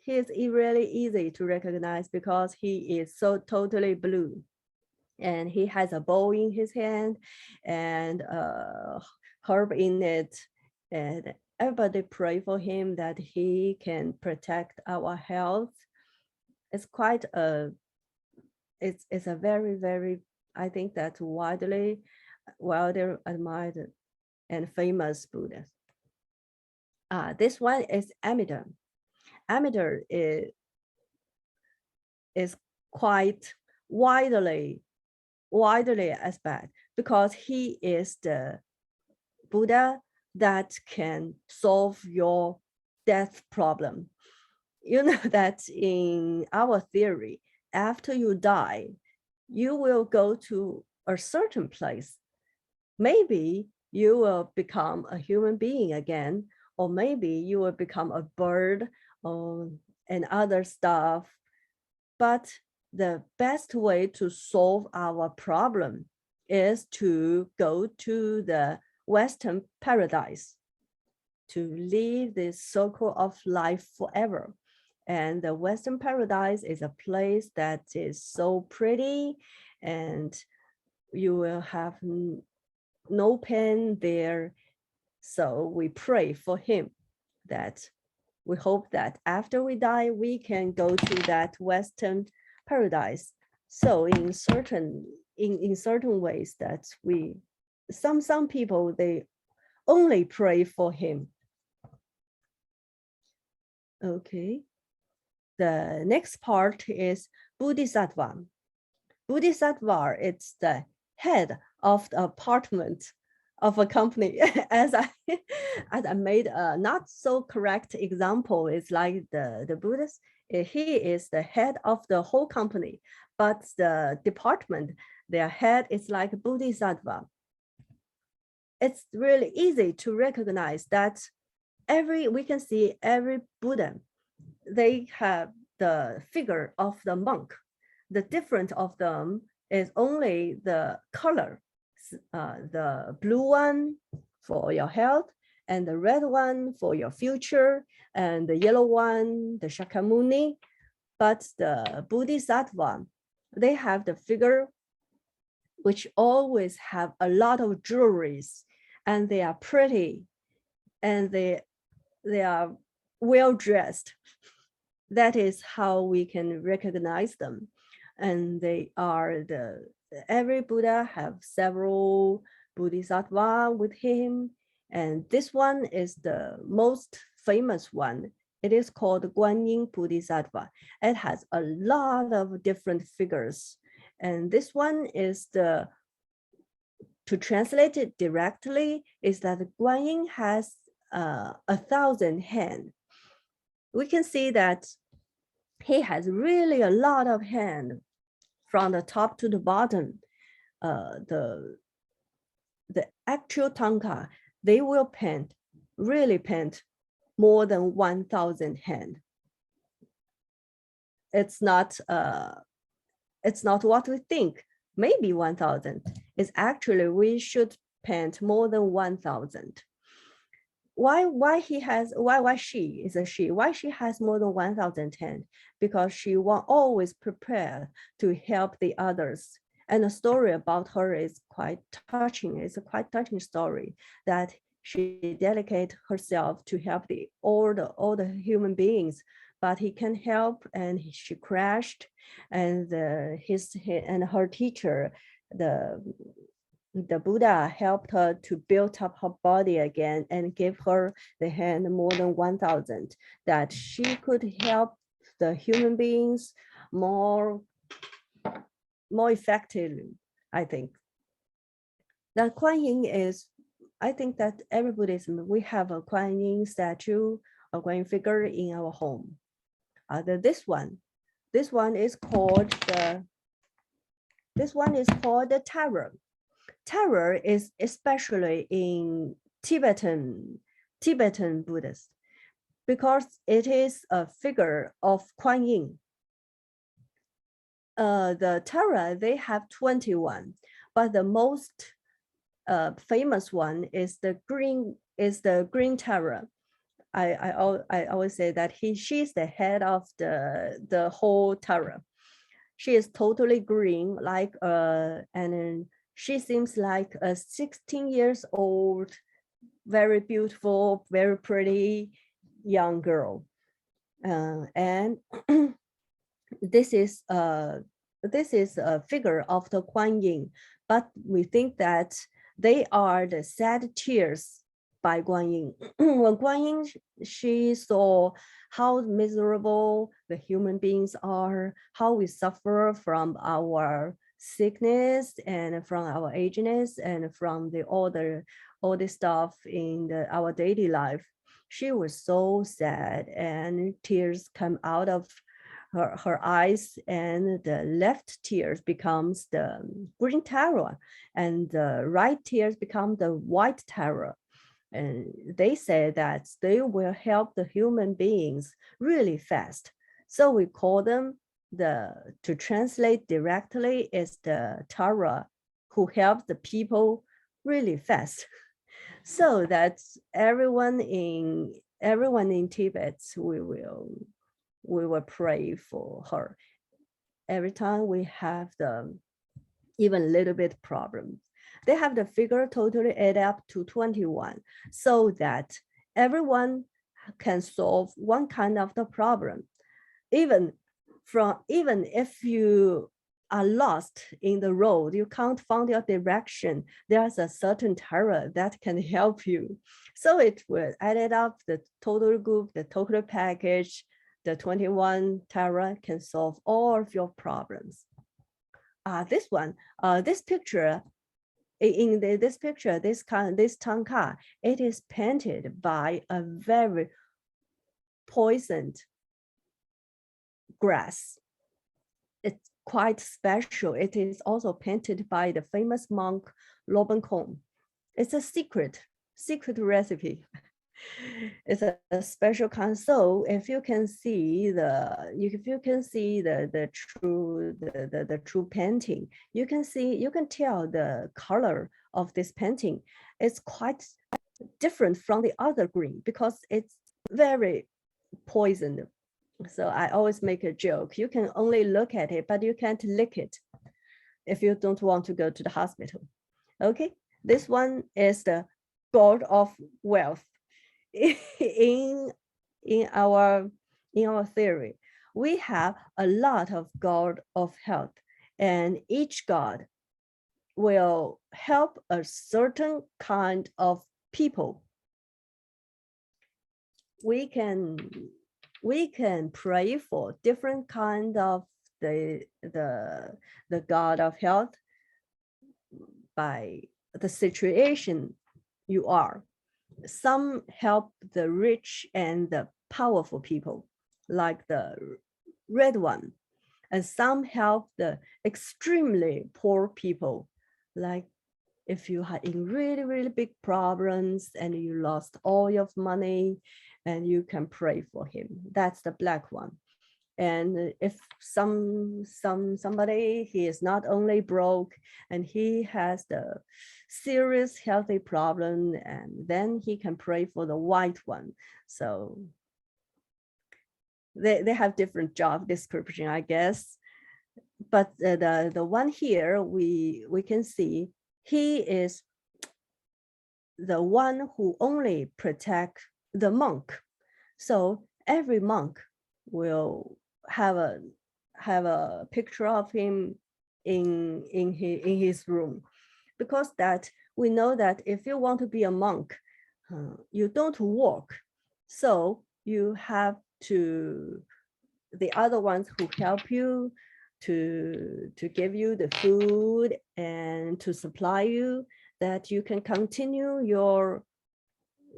He is really easy to recognize because he is so totally blue, and he has a bowl in his hand and a herb in it, and everybody pray for him that he can protect our health. It's quite it's a very, very, I think that's widely admired and famous Buddha. This one is Amida. Amida is quite widely aspect, because he is the Buddha that can solve your death problem. You know that in our theory, after you die, you will go to a certain place. Maybe you will become a human being again, or maybe you will become a bird and other stuff. But the best way to solve our problem is to go to the Western paradise, to live this circle of life forever. And the Western paradise is a place that is so pretty, and you will have no pain there. So we pray for him, that we hope that after we die, we can go to that Western paradise. So in certain ways that some people, they only pray for him. Okay. The next part is Bodhisattva. Bodhisattva, it's the head of the apartment of a company. As I made a not so correct example, it's like the Buddhist, he is the head of the whole company, but the department, their head is like Bodhisattva. It's really easy to recognize that we can see every Buddha, they have the figure of the monk. The difference of them is only the color. The blue one for your health, and the red one for your future, and the yellow one, the Shakyamuni. But the Bodhisattva, they have the figure which always have a lot of jewelries, and they are pretty, and they are well dressed. That is how we can recognize them. And they are every Buddha have several Bodhisattva with him. And this one is the most famous one. It is called Guanyin Bodhisattva. It has a lot of different figures. And this one is to translate it directly, is that Guanyin has 1,000 hands. We can see that he has really a lot of hand from the top to the bottom. The actual Tanka, they will really paint more than 1,000 hand. It's not what we think. Maybe 1,000. It's actually we should paint more than 1,000. Why she has more than 1,000 hand? Because she will always prepare to help the others. And the story about her is quite touching. It's a quite touching story that she dedicated herself to help all the human beings, but he can't help, and she crashed, and her teacher, the Buddha, helped her to build up her body again and gave her the hand more than 1,000, that she could help the human beings more effectively, I think. That Kuan Yin is, I think that every Buddhism, we have a Kuan Yin statue, a Kuan Yin figure in our home. This one is called the Terror. Terror is especially in Tibetan Buddhists, because it is a figure of Kuan Yin. The Terror, they have 21, but the most famous one is the green Terror. I always say that she's the head of the whole Terror. She is totally green, and she seems like a 16 years old, very beautiful, very pretty young girl. And this is a figure of the Kuan Yin, but we think that they are the sad tears by Guan Yin. When Guan Yin, she saw how miserable the human beings are, how we suffer from our sickness and from our ageness and from all the stuff in our daily life. She was so sad, and tears come out of her eyes, and the left tears becomes the green terror, and the right tears become the white terror. And they say that they will help the human beings really fast. So we call them to translate directly, is the Tara who helps the people really fast. So that everyone in Tibet, we will pray for her every time we have even little bit problem. They have the figure totally add up to 21, so that everyone can solve one kind of the problem. Even if you are lost in the road, you can't find your direction, there's a certain terror that can help you. So it will add up the total group, the total package, the 21 terror can solve all of your problems. This picture, this Tanka, it is painted by a very poisoned grass. It's quite special. It is also painted by the famous monk Loben Kong. It's a secret recipe. It's a special kind. So if you can see the true painting, you can tell the color of this painting. It's quite different from the other green because it's very poisoned. So I always make a joke. You can only look at it, but you can't lick it if you don't want to go to the hospital. Okay, this one is the god of wealth. in our theory, we have a lot of god of health, and each god will help a certain kind of people. We can pray for different kind of the god of health by the situation you are. Some help the rich and the powerful people, like the red one, and some help the extremely poor people, like if you are in really, really big problems and you lost all your money, and you can pray for him. That's the black one. And if somebody, he is not only broke and he has the serious healthy problem, and then he can pray for the white one. So they have different job description, I guess. But the one here, we can see he is the one who only protect the monk. So every monk will have a picture of him in his room, because that we know that if you want to be a monk, you don't work, so you have to, the other ones who help you to give you the food and to supply you, that you can continue your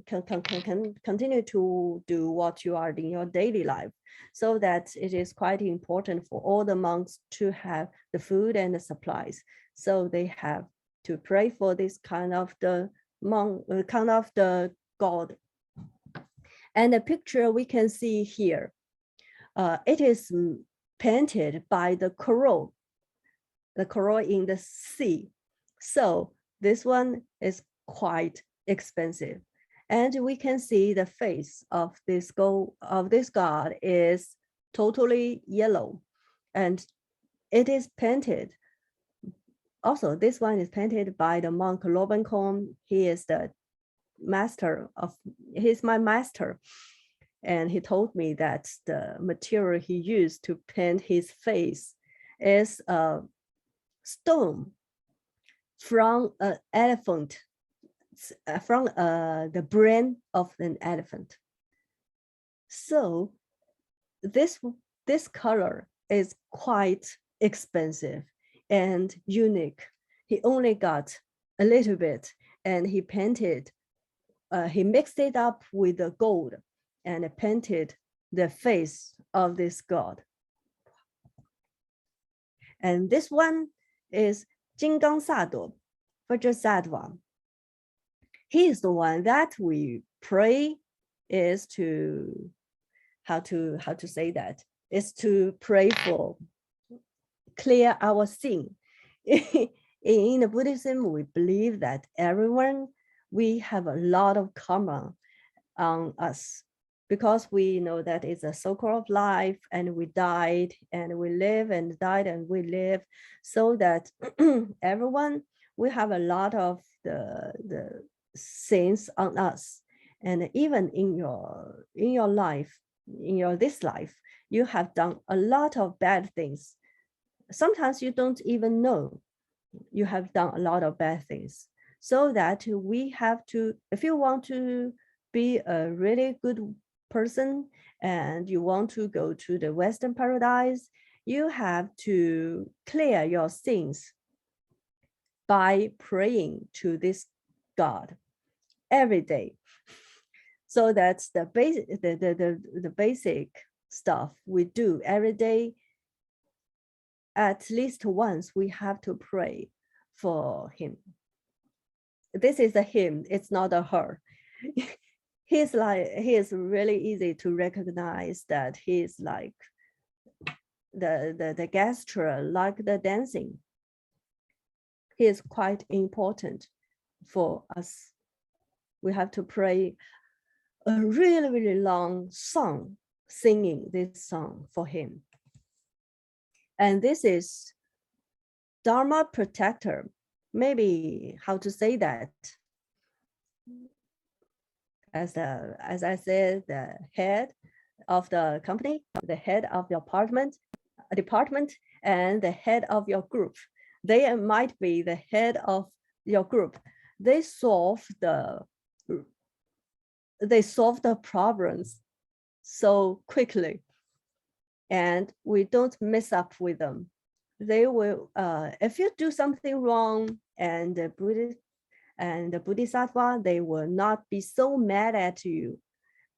continue to do what you are in your daily life. So that it is quite important for all the monks to have the food and the supplies. So they have to pray for this kind of the monk, kind of the god. And the picture we can see here, it is painted by the coral in the sea. So this one is quite expensive. And we can see the face of this god is totally yellow, and it is painted. Also, this one is painted by the monk Lobenkon. He is the master of, he's my master. And he told me that the material he used to paint his face is a stone from an elephant, from the brain of an elephant. So this color is quite expensive and unique. He only got a little bit, and he painted, he mixed it up with the gold and painted the face of this god. And this one is Jinggang Sado, Vajrasattva. He is the one that we pray is to, how to say that, is to pray for clear our sin. In the Buddhism, we believe that everyone, we have a lot of karma on us, because we know that it's a cycle of life, and we died and we live, and died and we live, so that everyone, we have a lot of the sins on us. And even in your life, this life, you have done a lot of bad things. Sometimes you don't even know you have done a lot of bad things. So that we have to, if you want to be a really good person and you want to go to the Western paradise, you have to clear your sins by praying to this God every day. So that's the basic stuff we do every day. At least once we have to pray for him. This is a him, it's not a her. he is really easy to recognize that he is like the gesture, like the dancing. He is quite important for us. We have to play a really, really long song, singing this song for him. And this is Dharma protector. Maybe how to say that? As I said, the head of the company, the head of your department, and the head of your group. They might be the head of your group. They solve the problems so quickly, and we don't mess up with them. They will, if you do something wrong, and the Bodhisattva, they will not be so mad at you.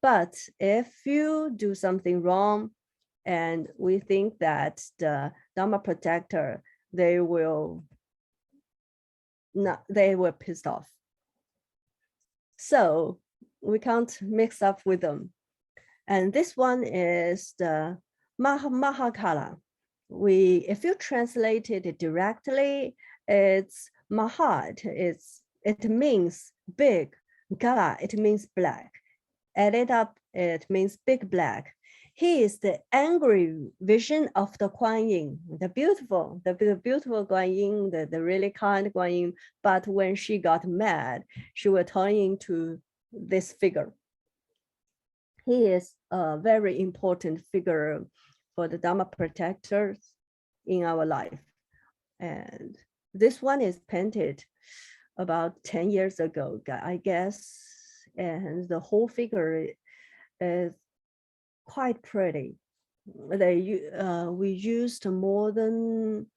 But if you do something wrong, and we think that the Dharma protector, they will pissed off. So we can't mix up with them. And this one is the Mahakala. If you translate it directly, it's Mahat. It means big. Kala, it means black. Added up, it means big black. He is the angry vision of the Kuan Yin, the beautiful Kuan Yin, the really kind Kuan Yin. But when she got mad, she will turn into this figure. He is a very important figure for the Dharma protectors in our life. And this one is painted about 10 years ago, I guess. And the whole figure is quite pretty. We used more than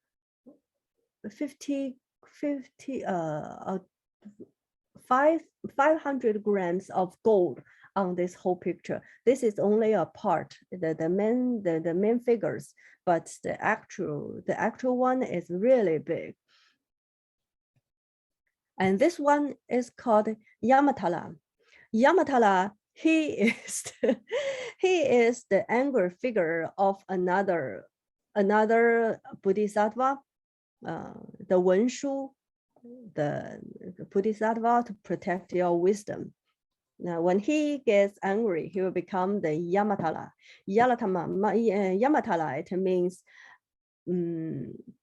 500 grams of gold on this whole picture. This is only a part, the main figures, but the actual one is really big. And this one is called Yamatala. Yamatala, he is the angry figure of another Bodhisattva, the Wenshu, the Bodhisattva to protect your wisdom. Now, when he gets angry, he will become the Yamatala. Yamatala, it means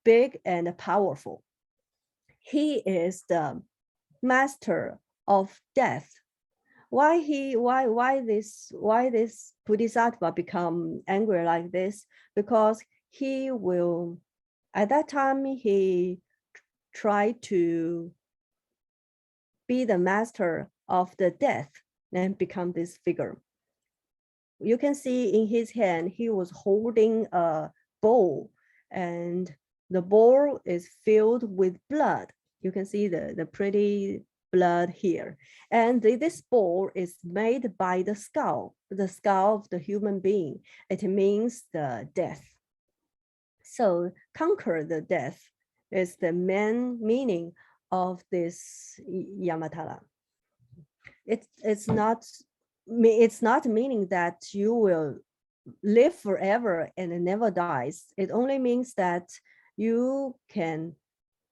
big and powerful. He is the master of death. Why this Bodhisattva become angry like this? Because he will, at that time, he tried to be the master of the death and become this figure. You can see in his hand, he was holding a bowl, and the bowl is filled with blood. You can see the pretty blood here. And this bowl is made by the skull of the human being. It means the death. So conquer the death is the main meaning of this Yamatala. It's not meaning that you will live forever and never dies. It only means that you can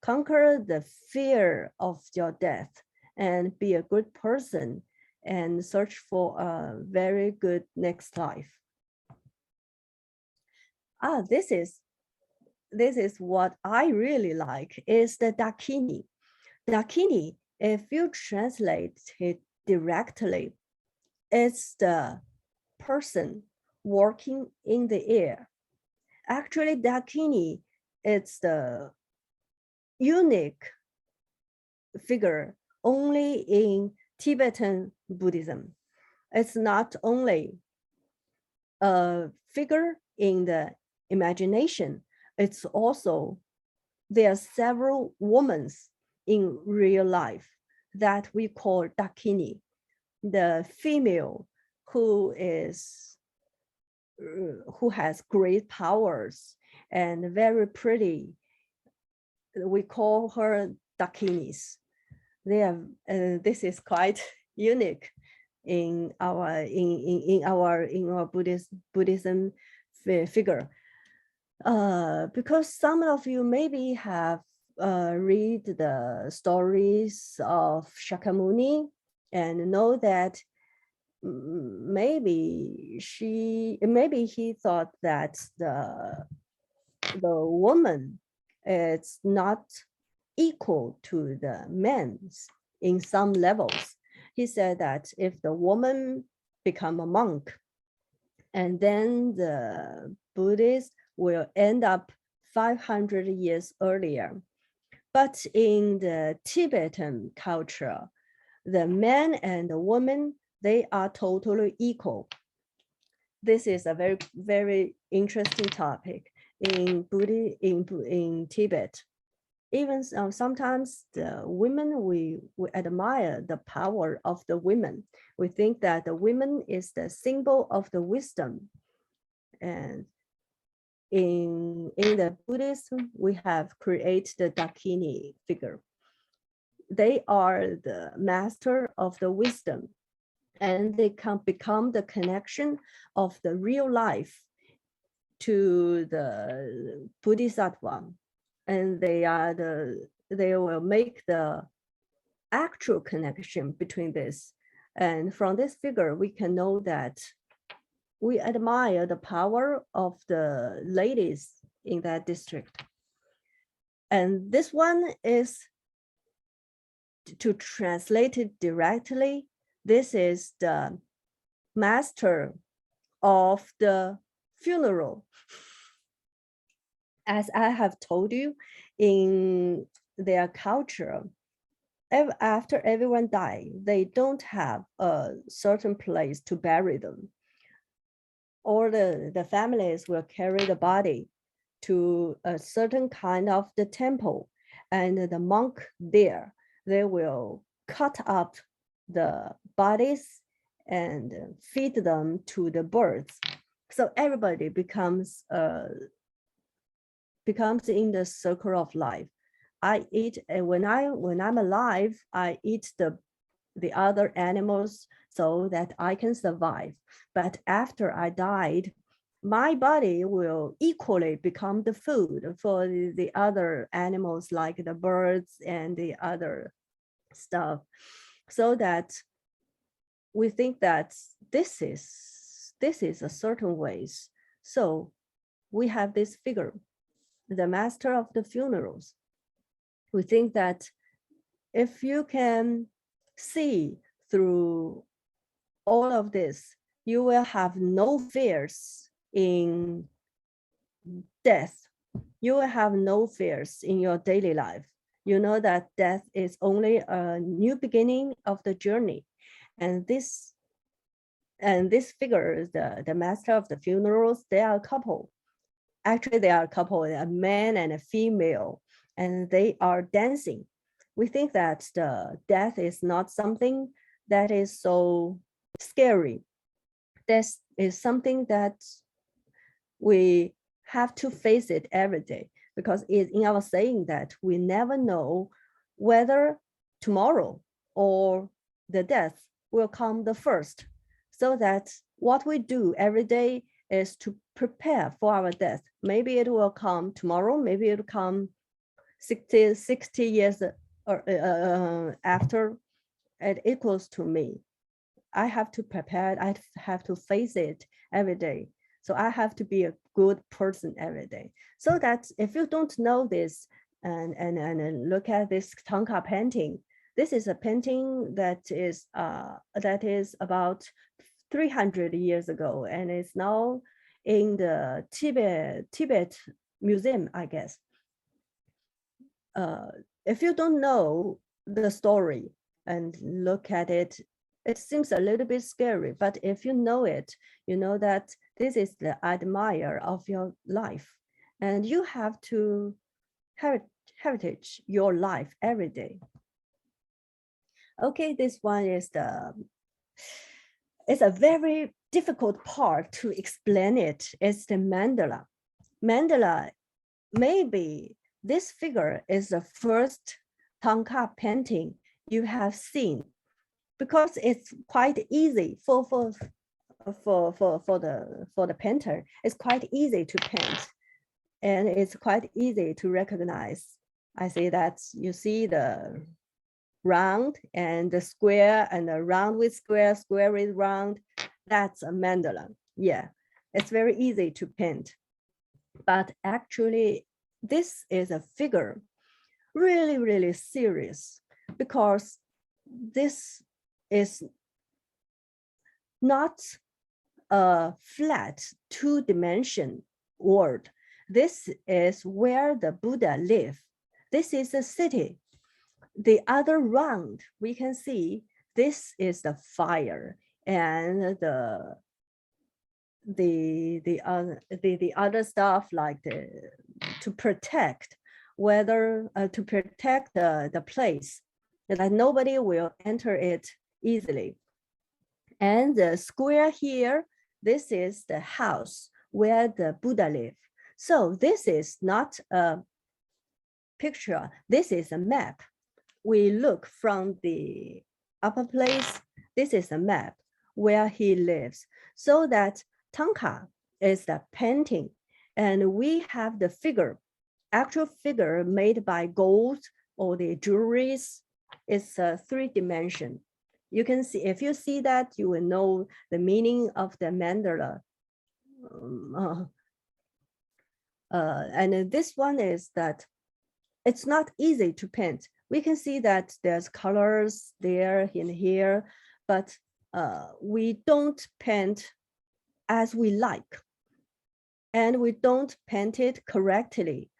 conquer the fear of your death and be a good person and search for a very good next life. This is what I really like, is the Dakini. Dakini, if you translate it directly, it's the person walking in the air. Actually, Dakini, it's the unique figure only in Tibetan Buddhism. It's not only a figure in the imagination, it's also, there are several women in real life that we call Dakini, the female who has great powers and very pretty. We call her Dakinis. This is quite unique in our Buddhism figure. Because some of you maybe have read the stories of Shakyamuni and know that maybe he thought that the woman is not equal to the men's in some levels. He said that if the woman become a monk, and then the Buddhists will end up 500 years earlier. But in the Tibetan culture, the man and the woman, they are totally equal. This is a very, very interesting topic in Tibet. Even sometimes the women, we admire the power of the women. We think that the women is the symbol of the wisdom. And in the Buddhism, we have created the Dakini figure. They are the master of the wisdom, and they can become the connection of the real life to the Bodhisattva. And they will make the actual connection between this. And from this figure, we can know that we admire the power of the ladies in that district. And this one is, to translate it directly, this is the master of the funeral. As I have told you, in their culture, after everyone dies, they don't have a certain place to bury them. Or the families will carry the body to a certain kind of the temple, and the monk there, they will cut up the bodies and feed them to the birds. So everybody becomes in the circle of life. I eat, when I'm alive, I eat the other animals so that I can survive. But after I died, my body will equally become the food for the other animals, like the birds and the other stuff. So that we think that this is a certain ways. So we have this figure, the master of the funerals. We think that if you can see through all of this, you will have no fears in death. You will have no fears in your daily life. You know that death is only a new beginning of the journey. And this figure, the master of the funerals, they are a couple. Actually, they are a couple, a man and a female, and they are dancing. We think that the death is not something that is so scary. Death is something that we have to face it every day, because it's in our saying that we never know whether tomorrow or the death will come the first. So that what we do every day is to prepare for our death. Maybe it will come tomorrow, maybe it will come 60 years or after. It equals to me. I have to prepare, I have to face it every day. So I have to be a good person every day. So that if you don't know this and look at this Tanka painting, this is a painting that is about 300 years ago, and it's now in the Tibet Museum, I guess. If you don't know the story and look at it, it seems a little bit scary, but if you know it, you know that this is the admirer of your life, and you have to heritage your life every day. Okay, this one is it's a very difficult part to explain it. It's the mandala. Mandala, maybe this figure is the first Tanka painting you have seen. because it's quite easy for the painter. It's quite easy to paint, and it's quite easy to recognize. I say that you see the round and the square, and the round with square, square with round. That's a mandala. Yeah, it's very easy to paint. But actually, this is a figure really, really serious, because this is not a flat two-dimension world. This is where the Buddha lived. This is a city. The other round, we can see this is the fire, and the other stuff like to protect the place, that nobody will enter it easily. And the square here, this is the house where the Buddha lived. So this is not a picture, this is a map. We look from the upper place, this is a map where he lives. So that Tanka is the painting, and we have the figure, actual figure made by gold or the jewelries. It's a 3D. You can see, if you see that, you will know the meaning of the mandala. And this one is that it's not easy to paint. We can see that there's colors there in here, but we don't paint as we like. And we don't paint it correctly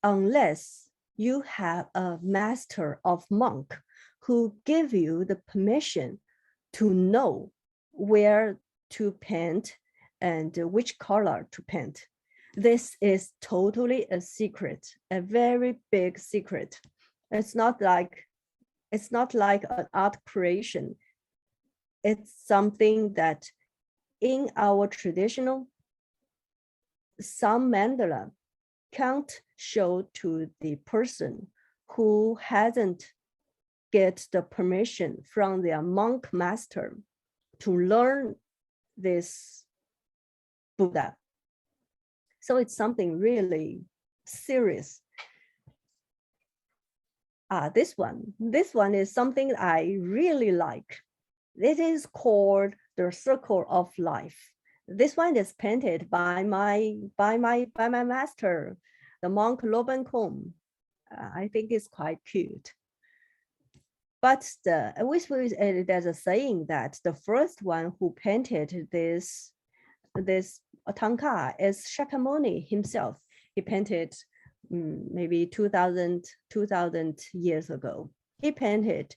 unless you have a master of monk who give you the permission to know where to paint and which color to paint. This is totally a secret, a very big secret. It's not like an art creation. It's something that in our traditional, some mandala can't show to the person who hasn't get the permission from their monk master to learn this Buddha. So it's something really serious. This one is something I really like. It is called the Circle of Life. This one is painted by my master, the monk Loben Kom. I think it's quite cute. But there's a saying that the first one who painted this Tanka is Shakyamuni himself. He painted maybe 2000 years ago. He painted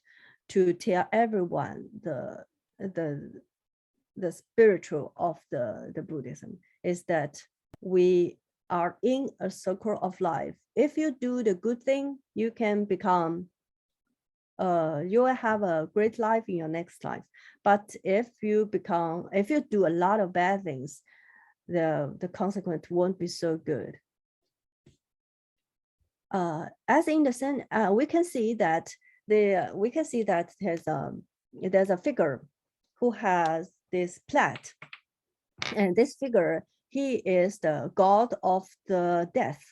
to tell everyone the spiritual of the Buddhism is that we are in a circle of life. If you do the good thing, you can become you will have a great life in your next life. But if you do a lot of bad things, the consequence won't be so good. As in the sense, we can see that there's a figure who has this plait, and this figure, he is the god of the death.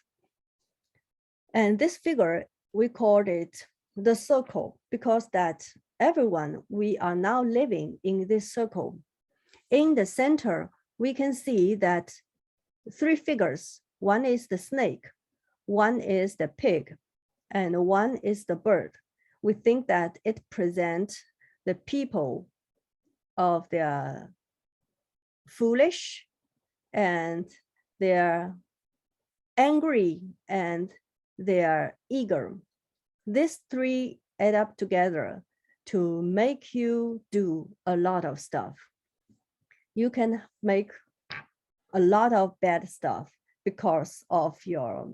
And this figure, we called it the circle, because that everyone, we are now living in this circle. In the center, we can see that three figures. One is the snake, one is the pig, and one is the bird. We think that it presents the people of their foolish, and they're angry, and they're eager. These three add up together to make you do a lot of stuff. You can make a lot of bad stuff because of your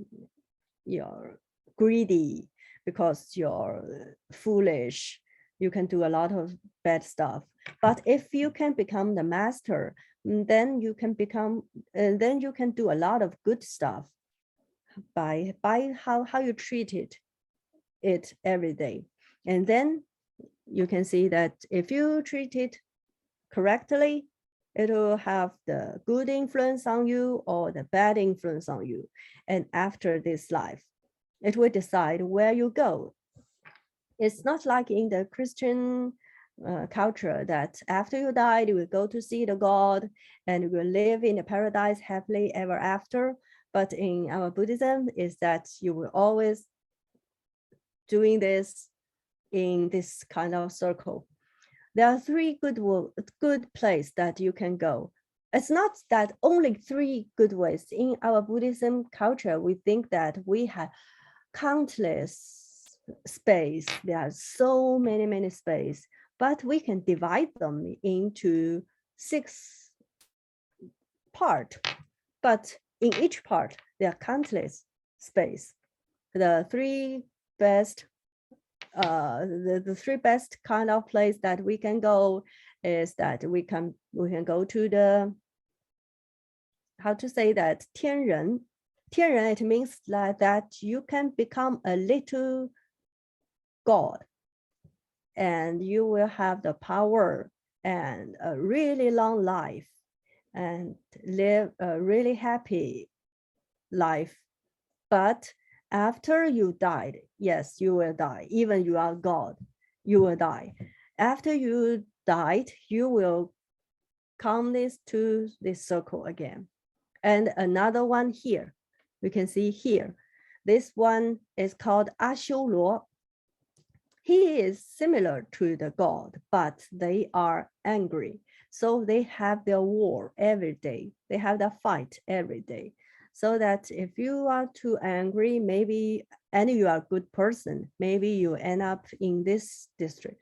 greedy, because you're foolish. You can do a lot of bad stuff. But if you can become the master, then you can do a lot of good stuff by how you treat it every day. And then you can see that if you treat it correctly, it will have the good influence on you or the bad influence on you. And after this life, it will decide where you go. It's not like in the Christian culture that after you died, you will go to see the God and you will live in the paradise happily ever after. But in our Buddhism is that you will always doing this in this kind of circle. There are three good places that you can go. It's not that only three good ways. In our Buddhism culture, we think that we have countless space. There are so many space, but we can divide them into 6 parts. But in each part, there are countless space. The three best the 3 best kind of place that we can go is that we can go to the, how to say that, 天人. 天人, it means that you can become a little God and you will have the power and a really long life and live a really happy life. But after you died, yes, you will die. Even you are God, you will die. After you died, you will come to this circle again. And another one here, you can see here. This one is called Ashu Luo. He is similar to the God, but they are angry. So they have their war every day. They have their fight every day. So that if you are too angry, maybe, and you are a good person, maybe you end up in this district.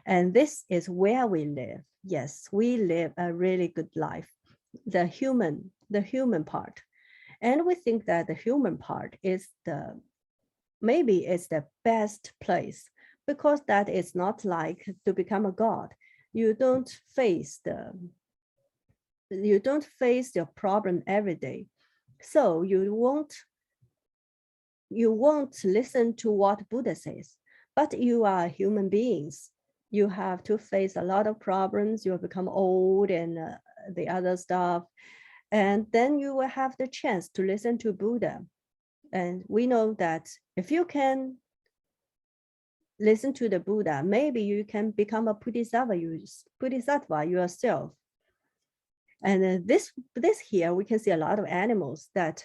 And this is where we live. Yes, we live a really good life, the human part. And we think that the human part is maybe it's the best place, because that is not like to become a God. You don't face your problem every day. So you won't listen to what Buddha says, but you are human beings. You have to face a lot of problems. You will become old and the other stuff. And then you will have the chance to listen to Buddha. And we know that if you can listen to the Buddha, maybe you can become a Bodhisattva yourself. And this here, we can see a lot of animals that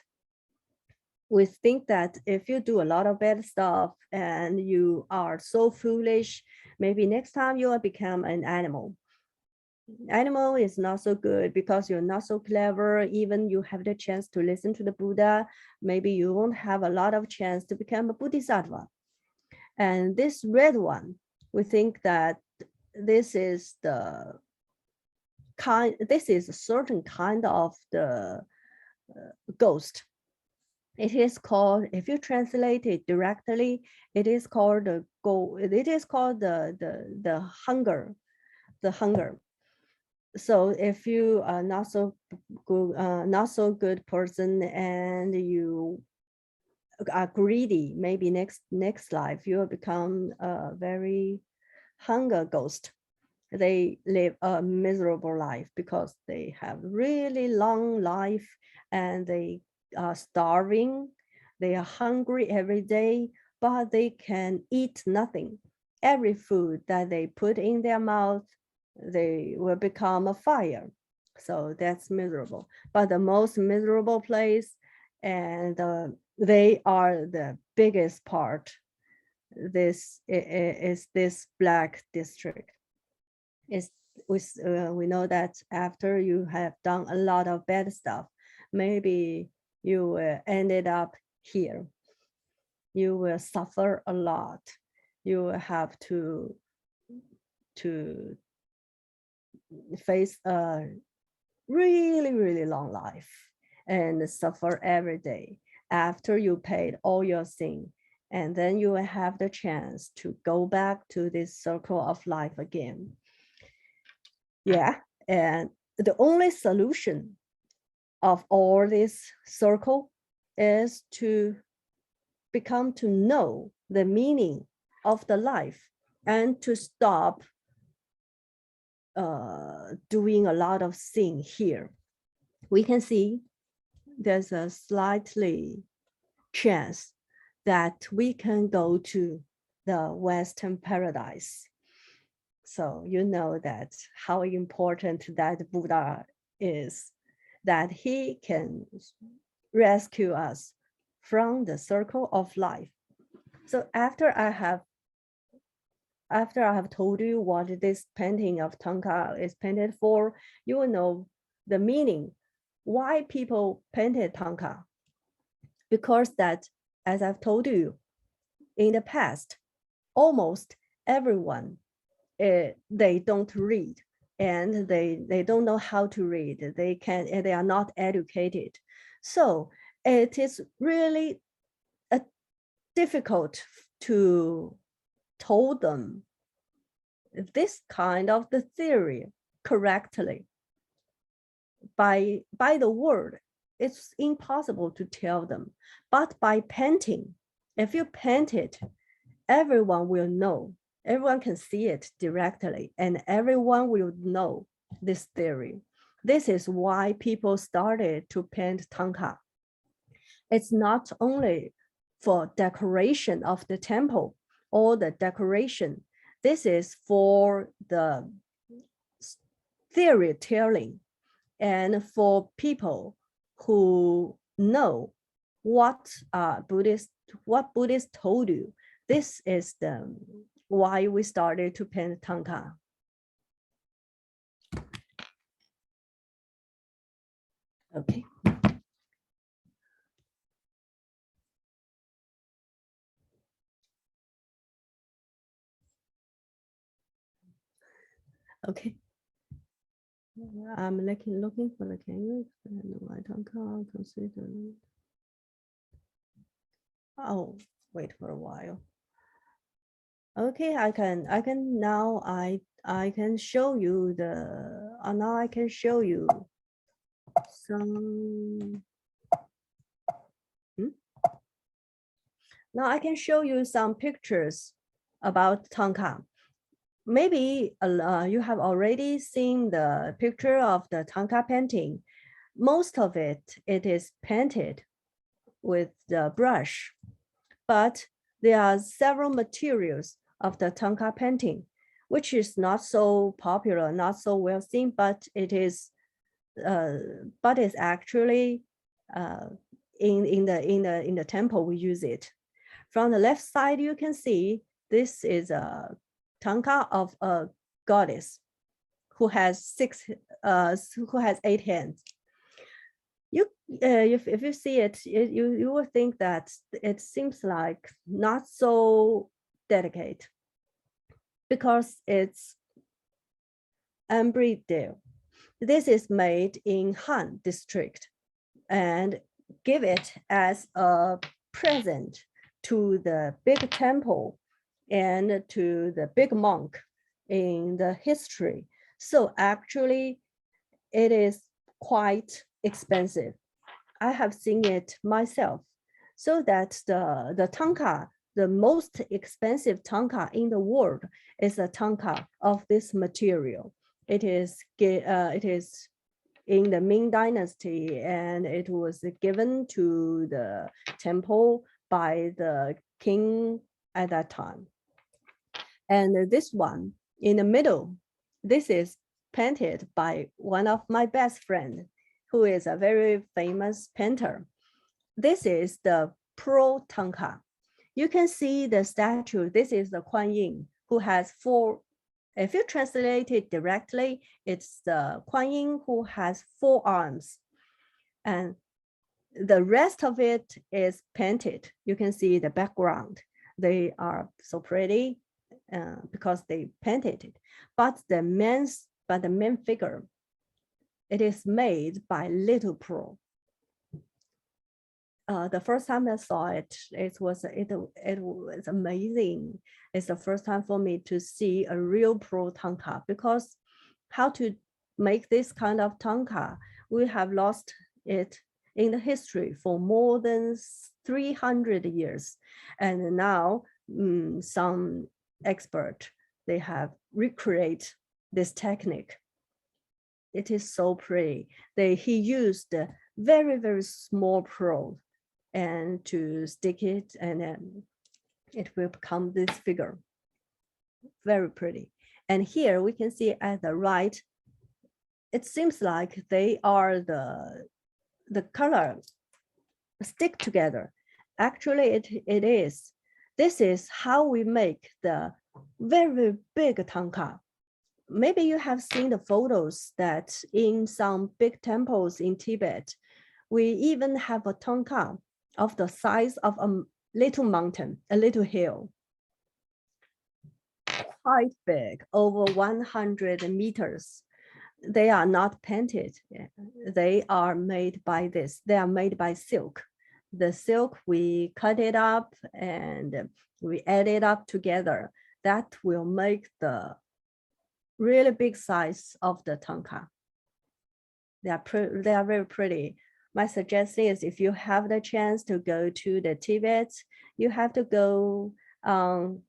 we think that if you do a lot of bad stuff and you are so foolish, maybe next time you will become an animal. Animal is not so good because you're not so clever. Even you have the chance to listen to the Buddha, maybe you won't have a lot of chance to become a Bodhisattva. And this red one, we think that this is a certain kind of the ghost. It is called, if you translate it directly, it is called the hunger, So if you are not so good person and you are greedy, maybe next life you will become a very hunger ghost. They live a miserable life because they have really long life and they are starving. They are hungry every day, but they can eat nothing. Every food that they put in their mouth, they will become a fire. So that's miserable. But the most miserable place, and they are the biggest part, this is this black district. We know that after you have done a lot of bad stuff, maybe you ended up here. You will suffer a lot. You will have to face a really long life and suffer every day after you paid all your sin. And then you will have the chance to go back to this circle of life again. Yeah, and the only solution of all this circle is to become to know the meaning of the life and to stop doing a lot of things here. We can see there's a slightly chance that we can go to the Western paradise. So you know that how important that Buddha is, that he can rescue us from the circle of life. So after I have told you what this painting of Tanka is painted for, you will know the meaning, why people painted Tanka. Because that, as I've told you, in the past, almost everyone, they don't read and they don't know how to read. They are not educated. So it is really difficult to tell them this kind of the theory correctly. By the word, it's impossible to tell them. But by painting, if you paint it, everyone will know. Everyone can see it directly, and everyone will know this theory. This is why people started to paint Tanka. It's not only for decoration of the temple or the decoration. This is for the theory telling and for people who know what Buddhists told you. This is the why we started to paint Tanka. Okay. Okay. I'm looking for the canvas and why Tanka consider. Oh, wait for a while. Okay, I can now I can show you the now I can show you some now I can show you some pictures about Tanka. Maybe you have already seen the picture of the Tanka painting. Most of it is painted with the brush, but there are several materials of the Tanka painting, which is not so popular, not so well seen, but it is, but it's actually in the temple we use it. From the left side, you can see this is a Tanka of a goddess who has 8 hands. If you see it, you will think that it seems like not so delicate because it's embroidered. This is made in Han district and give it as a present to the big temple and to the big monk in the history. So actually it is quite expensive. I have seen it myself. So that the Tanka, the most expensive Tanka in the world is a Tanka of this material. It is in the Ming Dynasty, and it was given to the temple by the king at that time. And this one in the middle, this is painted by one of my best friends, who is a very famous painter. This is the Pro Tanka. You can see the statue. This is the Kuan Yin, who has 4. If you translate it directly, it's the Kuan Yin who has 4 arms. And the rest of it is painted. You can see the background. They are so pretty because they painted it. But the main figure, it is made by Little Pro. The first time I saw it, it was amazing. It's the first time for me to see a real Pro Tanka, because how to make this kind of Tanka, we have lost it in the history for more than 300 years. And now some expert they have recreate this technique. It is so pretty. He used a very, very small probe and to stick it, and then it will become this figure. Very pretty. And here we can see at the right, it seems like they are the color stick together. Actually, it is. This is how we make the very big Tanka. Maybe you have seen the photos that in some big temples in Tibet, we even have a Tanka of the size of a little mountain, a little hill. Quite big, over 100 meters. They are not painted. They are made by this. They are made by silk. The silk, we cut it up and we add it up together. That will make the really big size of the Tanka. They are very pretty. My suggestion is if you have the chance to go to the Tibet, you have to go on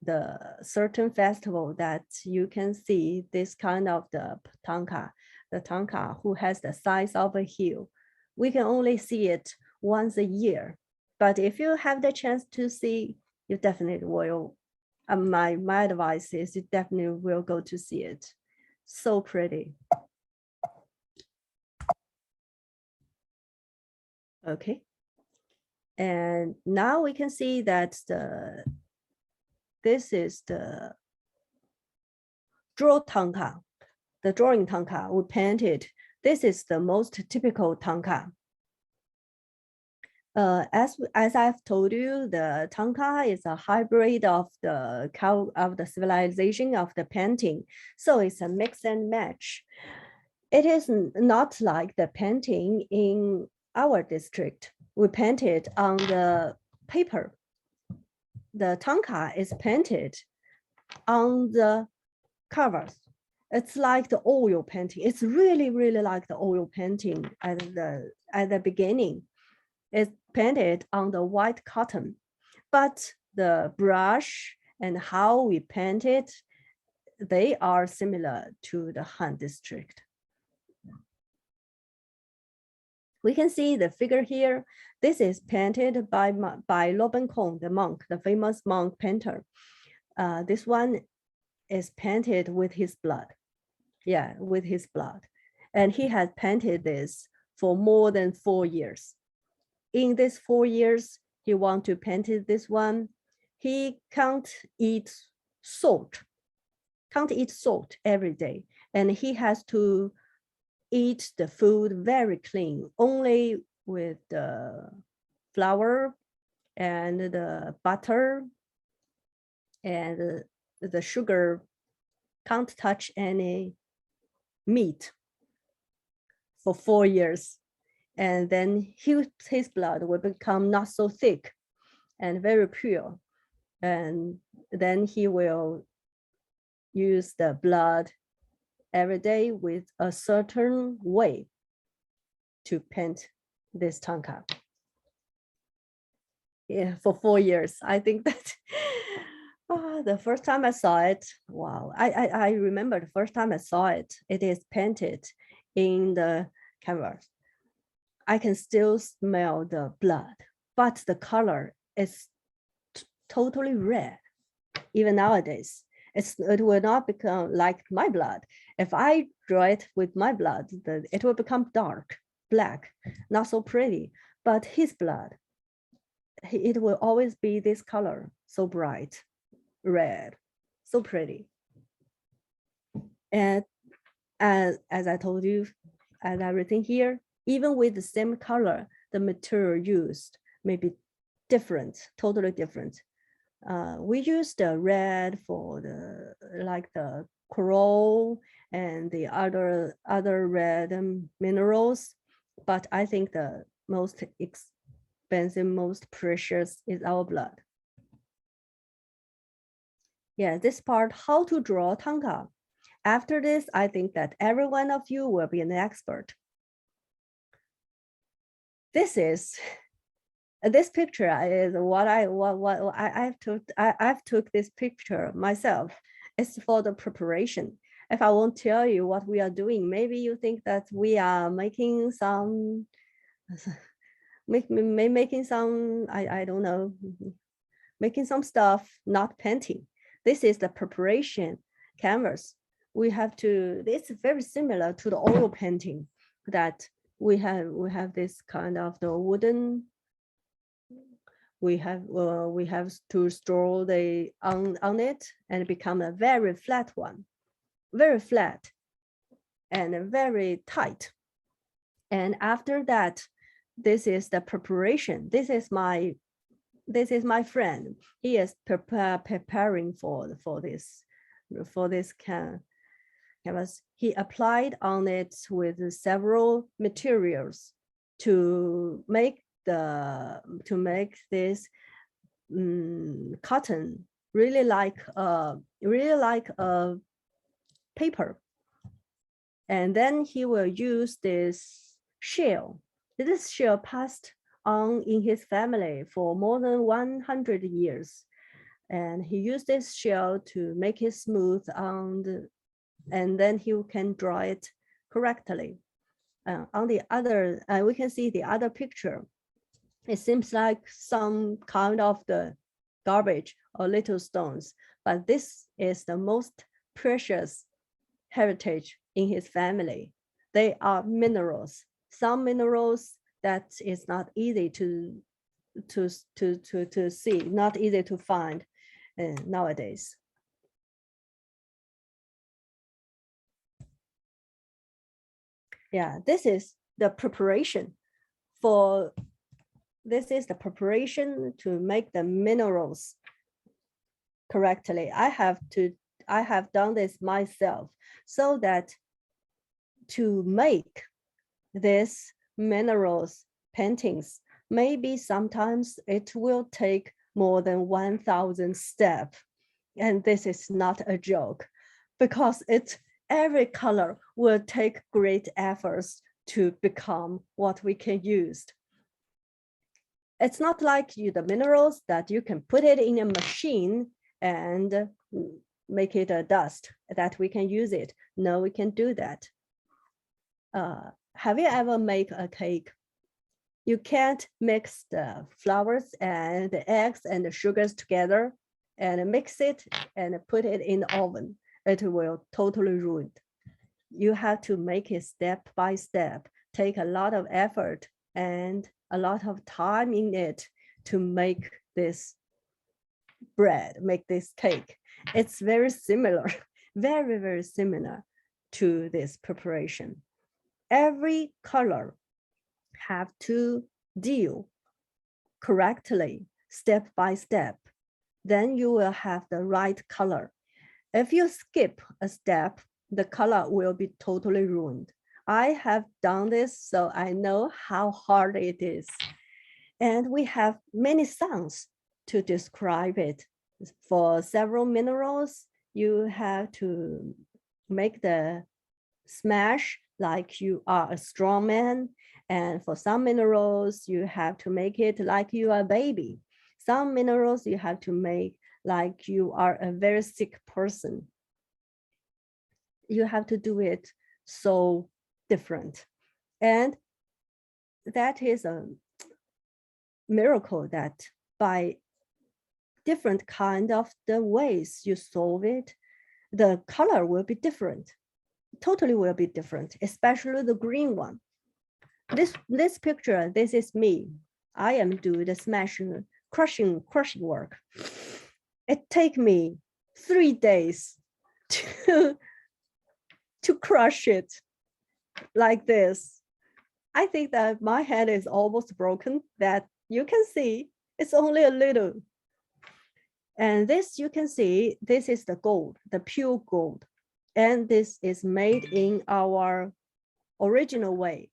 the certain festival that you can see this kind of the Tanka who has the size of a hill. We can only see it once a year, but if you have the chance to see, you definitely will. My advice is you definitely will go to see it. So pretty. Okay. And now we can see that this is the Tanka, the drawing Tanka we painted. This is the most typical Tanka. As I've told you, the Tanka is a hybrid of the civilization of the painting. So it's a mix and match. It is not like the painting in our district. We painted on the paper. The Tanka is painted on the covers. It's like the oil painting. It's really, really like the oil painting at the beginning. It's painted on the white cotton, but the brush and how we paint it, they are similar to the Han district. We can see the figure here. This is painted by Lo Ben-kong, the monk, the famous monk painter. This one is painted with his blood. Yeah, with his blood. And he has painted this for more than 4 years. In these 4 years, he wants to paint this one. He can't eat salt every day. And he has to eat the food very clean, only with the flour and the butter and the sugar. Can't touch any meat for 4 years. And then his blood will become not so thick and very pure. And then he will use the blood every day with a certain way to paint this Tanka. Yeah, for 4 years. I think that the first time I saw it, wow. I remember the first time I saw it, it is painted in the canvas. I can still smell the blood, but the color is totally red. Even nowadays, it will not become like my blood. If I draw it with my blood, it will become dark, black, not so pretty. But his blood, it will always be this color, so bright, red, so pretty. And as I told you, as everything here, even with the same color, the material used may be different, totally different. We use the red for the coral and the other red minerals, but I think the most expensive, most precious is our blood. Yeah, this part, how to draw Tanka. After this, I think that every one of you will be an expert. This picture is what I've took this picture myself It's for the preparation. If I won't tell you what we are doing, maybe you think that we are making some, making some, I don't know, making some stuff, not painting. This is the preparation canvas. We have to, it's very similar to the oil painting that we have this kind of the wooden, we have to store the on it and become a very flat one, very flat and very tight. And after that, this is the preparation. This is my friend. He is preparing for this canvas. He applied on it with several materials to make this cotton really like a paper. And then he will use this shell. This shell passed on in his family for more than 100 years. And he used this shell to make it smooth and then he can draw it correctly. On the other, we can see the other picture. It seems like some kind of the garbage or little stones, but this is the most precious heritage in his family. They are minerals. Some minerals that is not easy to see, not easy to find nowadays. Yeah, this is the preparation to make the minerals correctly. I have done this myself, so that to make this minerals paintings, maybe sometimes it will take more than 1,000 steps. And this is not a joke, because every color will take great efforts to become what we can use. It's not like the minerals that you can put it in a machine and make it a dust that we can use it. No, we can do that. Have you ever made a cake? You can't mix the flowers and the eggs and the sugars together and mix it and put it in the oven. It will totally ruin. You have to make it step by step, take a lot of effort and a lot of time in it to make this bread, make this cake. It's very similar, very, very similar to this preparation. Every color have to deal correctly, step by step. Then you will have the right color. If you skip a step, the color will be totally ruined. I have done this, so I know how hard it is. And we have many sounds to describe it. For several minerals, you have to make the smash like you are a strong man. And for some minerals, you have to make it like you are a baby. Some minerals you have to make like you are a very sick person. You have to do it so different. And that is a miracle, that by different kind of the ways you solve it, the color will be different, totally will be different, especially the green one. This picture, this is me. I am doing the smashing, crushing work. It take me 3 days to crush it like this. I think that my hand is almost broken, that you can see it's only a little. And this, you can see, this is the gold, the pure gold. And this is made in our original way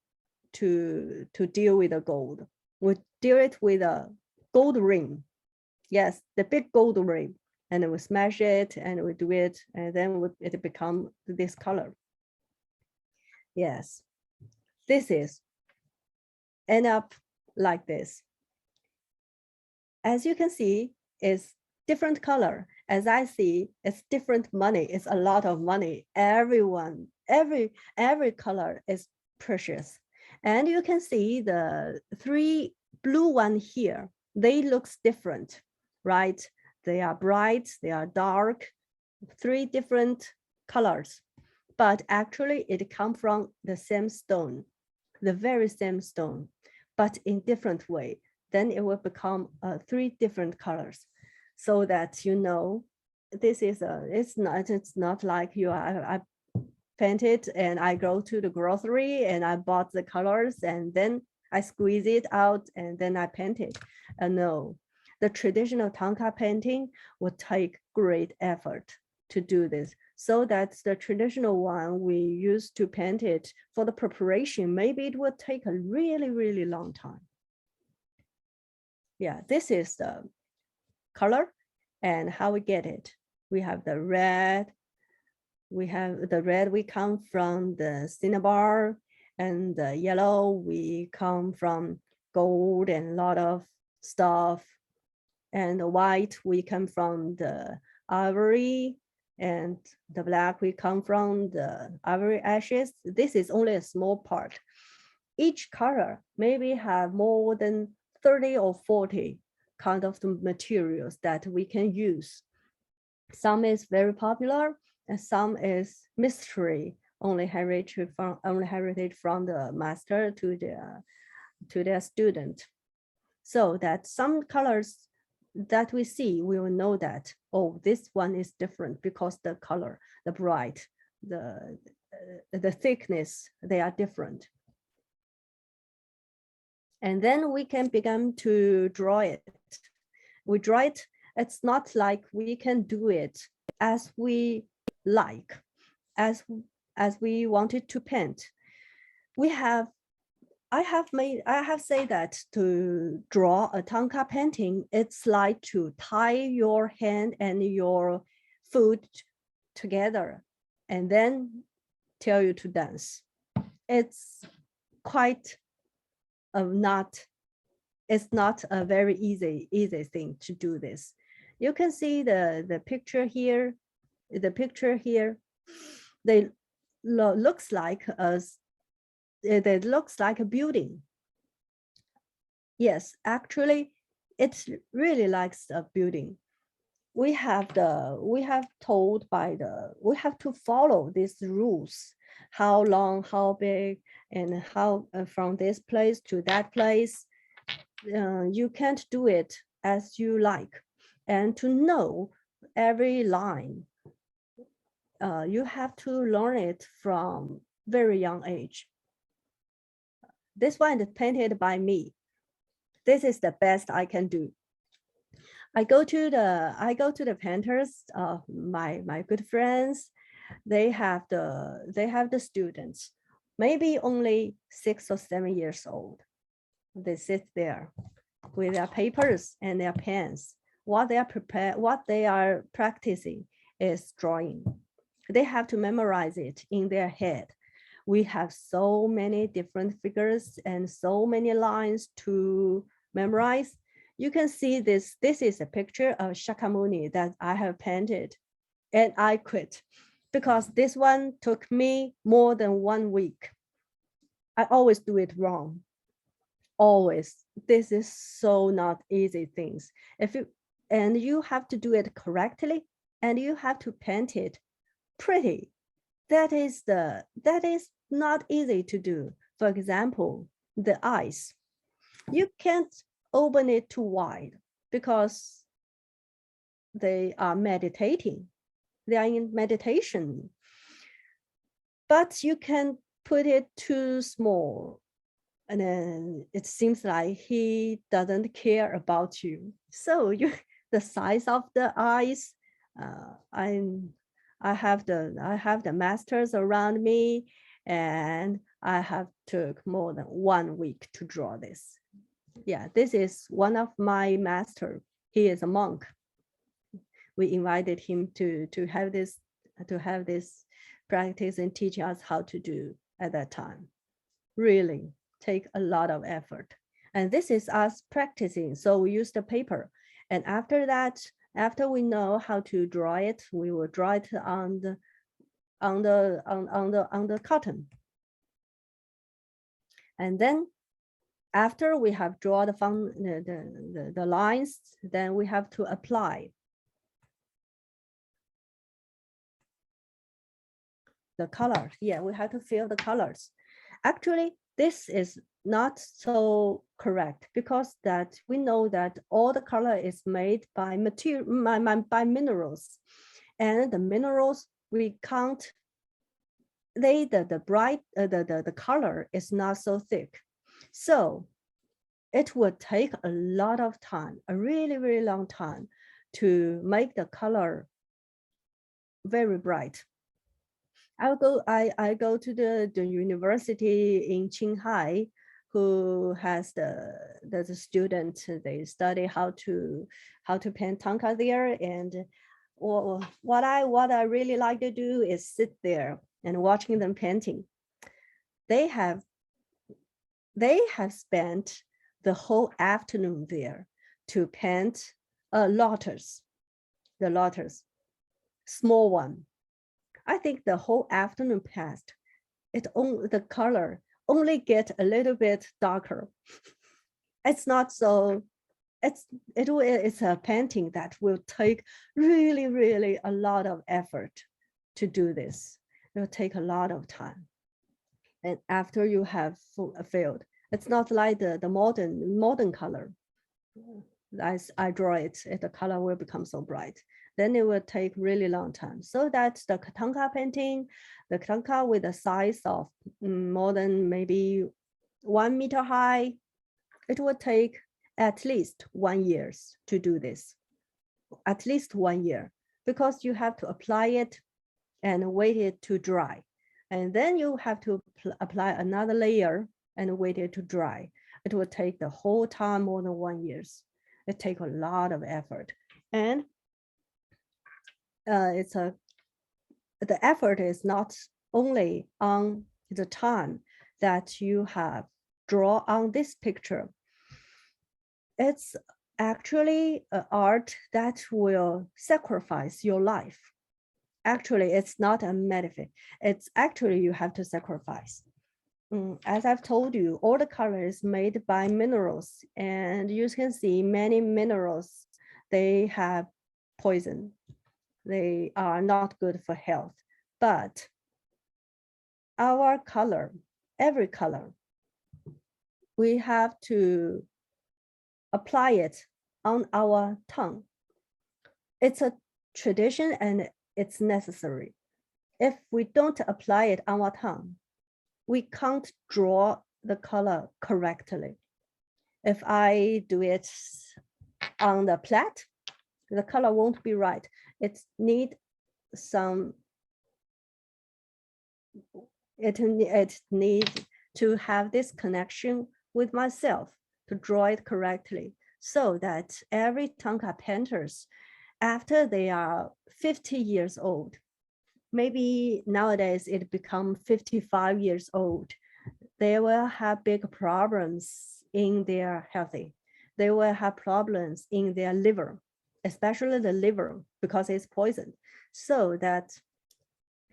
to deal with the gold. We deal it with a gold ring. Yes, the big gold ring. And then we smash it and we do it, and then it becomes this color. Yes, this is end up like this. As you can see, it's different color. As I see, it's different money. It's a lot of money. Everyone, every color is precious. And you can see the 3 blue one here. They looks different, right? They are bright, they are dark, 3 different colors. But actually it comes from the same stone, the very same stone, but in different way. Then it will become 3 different colors, so that you know this is it's not like I painted and I go to the grocery and I bought the colors and then I squeeze it out and then I paint it. No, the traditional Tanka painting would take great effort to do this. So that's the traditional one we used to paint it for the preparation. Maybe it would take a really, really long time. Yeah, this is the color and how we get it. We have the red. We have the red, we come from the cinnabar, and the yellow, we come from gold and a lot of stuff. And the white, we come from the ivory, and the black, we come from the ivory ashes. This is only a small part. Each color maybe have more than 30 or 40 kind of the materials that we can use. Some is very popular, and some is mystery, only heritage from the master to their student. So that some colors that we see, we will know that, oh, this one is different because the color, the bright, the thickness, they are different. And then we can begin to draw it. We draw it, it's not like we can do it as we like, as we wanted to paint. I have said that to draw a Tanka painting, it's like to tie your hand and your foot together and then tell you to dance. It's quite it's not a very easy thing to do this. You can see the picture here. The picture here, they looks like it looks like a building. Yes, actually, it's really like a building. We have to follow these rules. How long, how big, and how from this place to that place. You can't do it as you like. And to know every line, you have to learn it from very young age. This one is painted by me. This is the best I can do. I go to the painters, my good friends. They have the students, maybe only 6 or 7 years old. They sit there with their papers and their pens. What they are practicing is drawing. They have to memorize it in their head. We have so many different figures and so many lines to memorize. You can see this is a picture of Shakyamuni that I have painted, and I quit because this one took me more than 1 week. I always do it wrong. Always. This is so not easy things. And you have to do it correctly, and you have to paint it pretty. That is not easy to do. For example, the eyes. You can't open it too wide because they are meditating. They are in meditation. But you can put it too small, and then it seems like he doesn't care about you. So the size of the eyes, I have the masters around me, and I have took more than 1 week to draw this. Yeah, this is one of my master. He is a monk. We invited him to have this practice and teach us how to do at that time. Really take a lot of effort. And this is us practicing. So we use the paper. And after that, After we know how to draw it, we will draw it on the cotton. And then after we have drawn the lines, then we have to apply the colors. Yeah, we have to fill the colors. Actually, this is not so correct because that we know that all the color is made by by minerals, and the minerals we can't. The color is not so thick, so it would take a lot of time, a really, really long time to make the color very bright. I go to the university in Shanghai, who has the student, they study how to paint Tanka there. And what I really like to do is sit there and watching them painting. They have spent the whole afternoon there to paint a lotus, the lotus, small one. I think the whole afternoon passed. The color only get a little bit darker. It's not so. It's a painting that will take really, really a lot of effort to do this. It will take a lot of time. And after you have filled, it's not like the modern color. As I draw it, the color will become so bright. Then it will take really long time. So that the Tanka painting, the Tanka with a size of more than maybe 1 meter high, it will take at least 1 year to do this. At least 1 year, because you have to apply it and wait it to dry. And then you have to apply another layer and wait it to dry. It will take the whole time more than 1 year. It takes a lot of effort. And the effort is not only on the time that you have draw on this picture. It's actually an art that will sacrifice your life. Actually, it's not a metaphor. It's actually you have to sacrifice. As I've told you, all the color is made by minerals, and you can see many minerals, they have poison. They are not good for health. But our color, every color, we have to apply it on our tongue. It's a tradition and it's necessary. If we don't apply it on our tongue, we can't draw the color correctly. If I do it on the plate, the color won't be right. It needs to have this connection with myself to draw it correctly, so that every Tanka painters, after they are 50 years old, maybe nowadays it become 55 years old, they will have big problems in their healthy. They will have problems in their liver, especially the liver, because it's poisoned, so that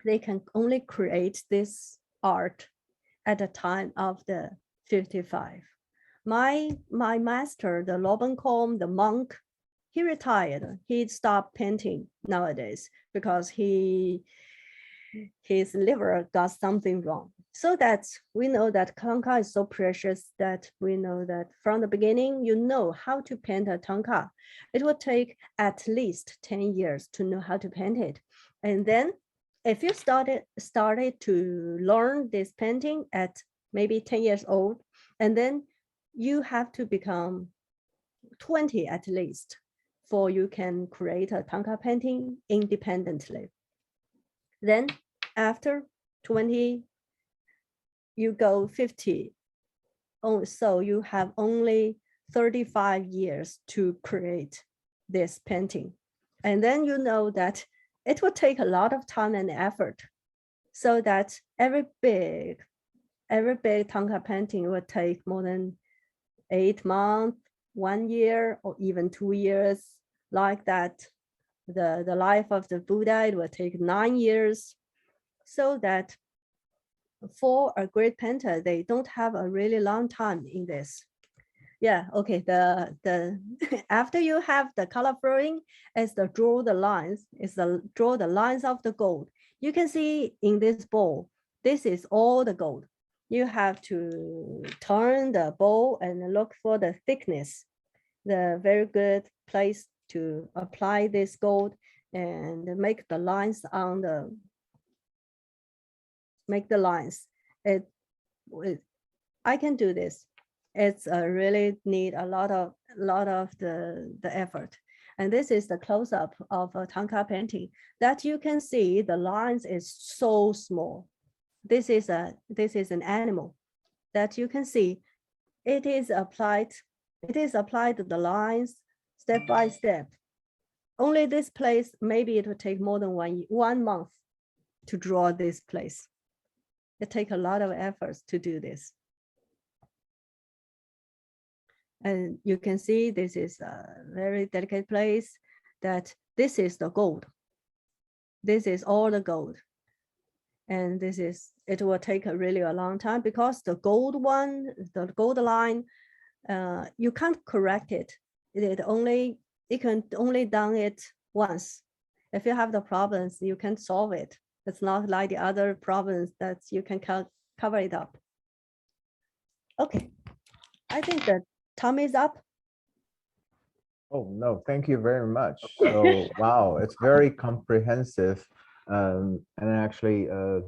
they can only create this art at the time of the 55. My master, the Lobenkolm, the monk, he retired. He stopped painting nowadays because his liver got something wrong. So that we know that Tanka is so precious that we know that from the beginning, you know how to paint a Tanka. It will take at least 10 years to know how to paint it. And then if you started to learn this painting at maybe 10 years old, and then you have to become 20 at least, for you can create a Tanka painting independently. Then after 20, you go 50. Oh, so you have only 35 years to create this painting. And then you know that it will take a lot of time and effort, so that every big Tanka painting will take more than 8 months, 1 year, or even 2 years, like that. The life of the Buddha, it will take 9 years. So that for a great painter, they don't have a really long time in this. Yeah, okay, the after you have the color flowing, it's the draw the lines, it's the draw the lines of the gold. You can see in this bowl, this is all the gold. You have to turn the bowl and look for the thickness, the very good place to apply this gold and make the lines on the, make the lines. I can do this. It's really need a lot of the effort. And this is the close-up of a Tanka painting that you can see the lines is so small. This is an animal that you can see. It is applied the lines step by step. Only this place, maybe it will take more than 1 month to draw this place. It takes a lot of efforts to do this. And you can see this is a very delicate place, that this is the gold. This is all the gold. And this is, it will take really a long time because the gold one, the gold line, you can't correct it. You can only done it once. If you have the problems, you can solve it. It's not like the other problems that you can cover it up. Okay, I think that time is up. Oh, no, thank you very much. So, wow, it's very comprehensive and actually a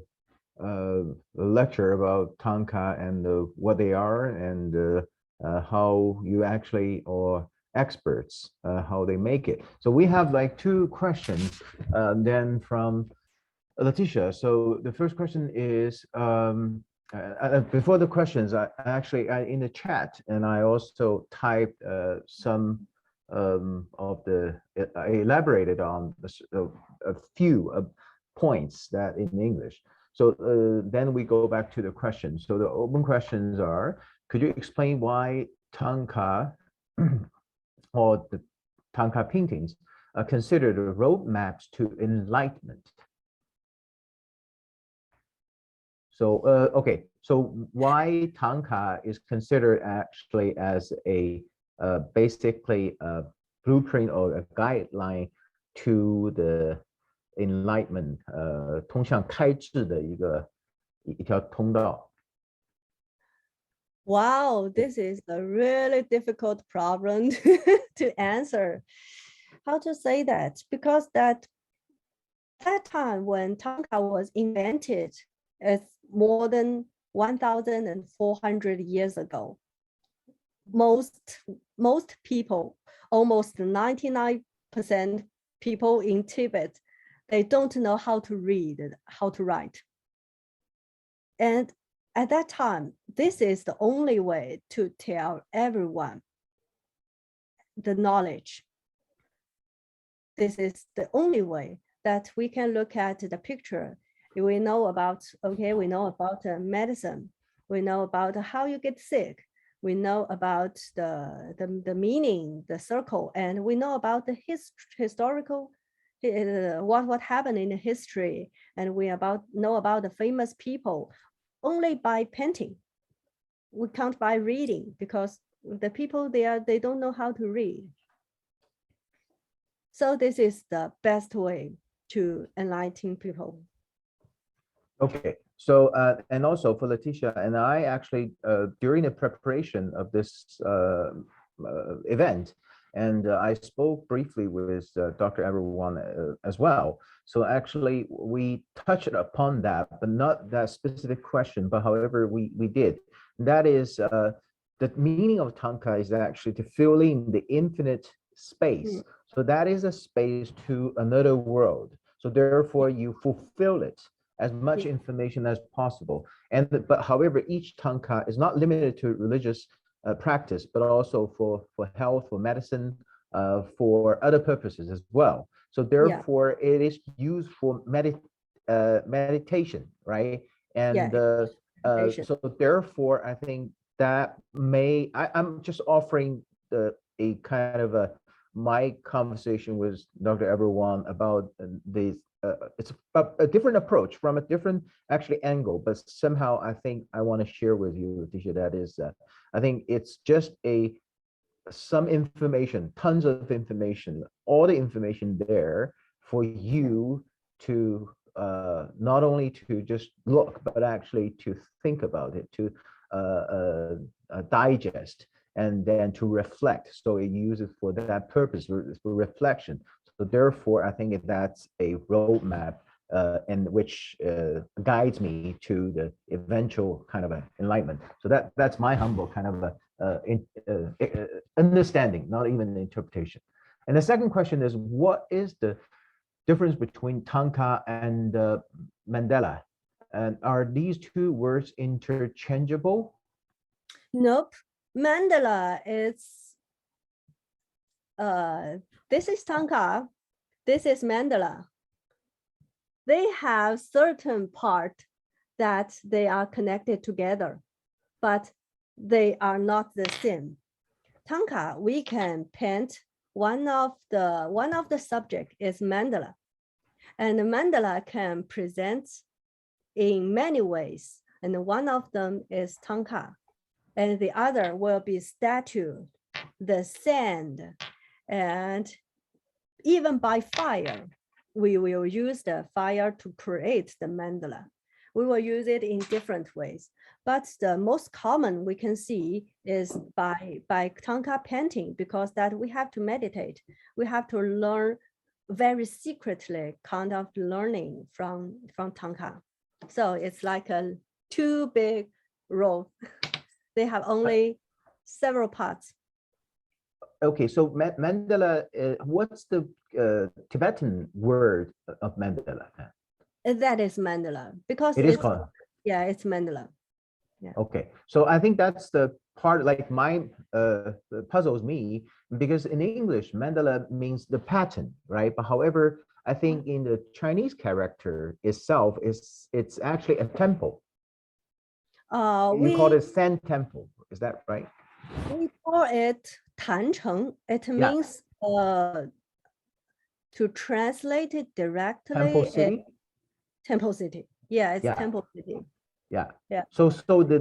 lecture about Tanka and what they are and how you actually, or experts, how they make it. So we have like 2 questions then from Letitia. So the first question is, before the questions, I actually in the chat, and I also typed some of the, I elaborated on a few points that in English. So then we go back to the questions. So the open questions are, could you explain why Tanka or the Tanka paintings are considered roadmaps to enlightenment? So, okay, so why Tanka is considered actually as a basically a blueprint or a guideline to the enlightenment, 通向开智的一条通道。 Wow, this is a really difficult problem to answer. How to say that? Because that time when Tanka was invented, it's more than 1,400 years ago. Most people, almost 99% people in Tibet, they don't know how to read, how to write. And at that time, this is the only way to tell everyone the knowledge. This is the only way that we can look at the picture. We know about, okay, we know about medicine. We know about how you get sick. We know about the meaning, the circle, and we know about the historical, what happened in the history, and we know about the famous people only by painting. We can't by reading because the people they don't know how to read. So this is the best way to enlighten people. Okay, so and also for Letitia and I actually during the preparation of this event, and I spoke briefly with Dr. Avril Wang as well. So actually we touched upon that, but not that specific question, but however we did. That is the meaning of Tanka is actually to fill in the infinite space. So that is a space to another world. So therefore you fulfill it as much information as possible. And but however, each Tanka is not limited to religious practice, but also for health, for medicine, for other purposes as well. So therefore, it is used for meditation, right? And so therefore, I think that I'm just offering a kind of my conversation with Dr. Avril Wang about these. It's a different approach from a different actually angle, but somehow I think I want to share with you, Letitia, that is, I think it's just some information, tons of information, all the information there for you to not only to just look, but actually to think about it, to digest, and then to reflect. So it uses for that purpose, for reflection. So therefore, I think that's a roadmap and which guides me to the eventual kind of enlightenment. So that's my humble kind of understanding, not even the interpretation. And the second question is, what is the difference between Tanka and Mandala? And are these two words interchangeable? Nope. Mandala is, this is Tanka, this is Mandala. They have certain part that they are connected together, but they are not the same. Tanka, we can paint one of the subject is mandala, and the mandala can present in many ways, and one of them is Tanka, and the other will be statue, the sand, and even by fire. We will use the fire to create the mandala. We will use it in different ways, but the most common we can see is by Tanka painting, because that we have to meditate. We have to learn very secretly kind of learning from Tanka. So it's like a two big row. They have only several parts. Okay, so mandala, what's the Tibetan word of mandala? That is mandala, because It is called. Yeah, it's mandala. Yeah. Okay, so I think that's the part like my puzzles me, because in English mandala means the pattern, right? But however, I think in the Chinese character itself it's actually a temple. We call it sand temple. Is that right? We call it Tancheng. It means to translate it directly. Temple city. Temple city. Yeah, it's temple city. Yeah. Yeah. So the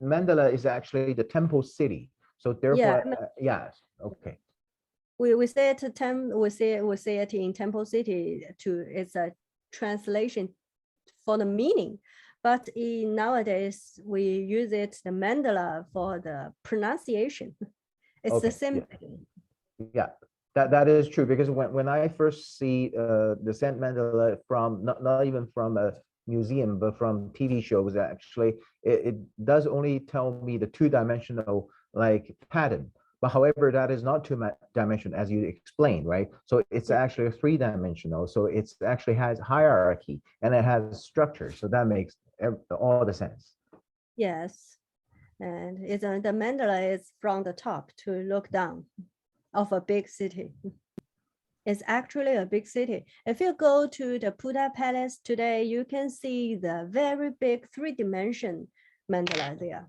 mandala is actually the temple city. So therefore, yes. Okay. We say it we say it in temple city to, it's a translation for the meaning, but nowadays we use it the mandala for the pronunciation. It's the same thing. Yeah, that is true, because when I first see the sand mandala from not even from a museum, but from TV shows, actually it does only tell me the two-dimensional like pattern. But however, that is not two-dimensional, as you explained, right? So it's actually three-dimensional. So it's actually has hierarchy and it has structure. So that makes all the sense. Yes, and it's the mandala is from the top to look down of a big city. It's actually a big city. If you go to the Buddha Palace today, you can see the very big three-dimension mandala there.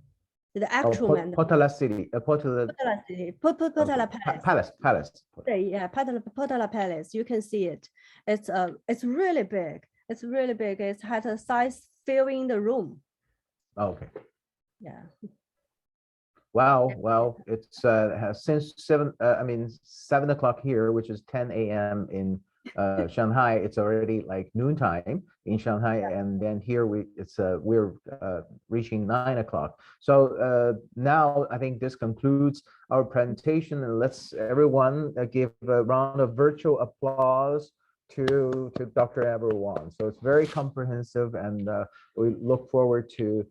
The actual mandala. Potala city, Potala city, Potala Palace. Palace. Yeah, Potala Palace. You can see it. It's really big. It's really big. It has a size filling the room. Okay. Yeah. Wow. Well, it's since 7 o'clock here, which is 10 a.m. in Shanghai. It's already like noontime in Shanghai, and then here we're reaching 9 o'clock. So now I think this concludes our presentation, and let's everyone give a round of virtual applause to Dr. Avril Wang. So it's very comprehensive, and we look forward to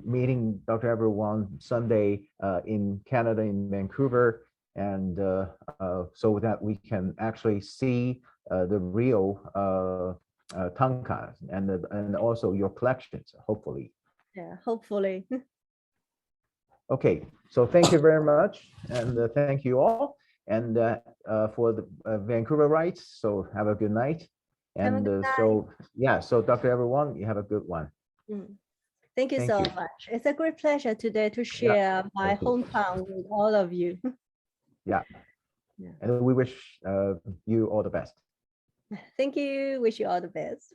meeting Dr. Avril Wang Sunday in Canada, in Vancouver, and so that we can actually see the real Tanka and also your collections, hopefully. Yeah, hopefully. Okay, so thank you very much, and thank you all, and for the Vancouver rights. So have a good night, and so Dr. Avril Wang, you have a good one. Thank you so much. It's a great pleasure today to share my hometown with all of you. Yeah. Yeah. And we wish you all the best. Thank you. Wish you all the best.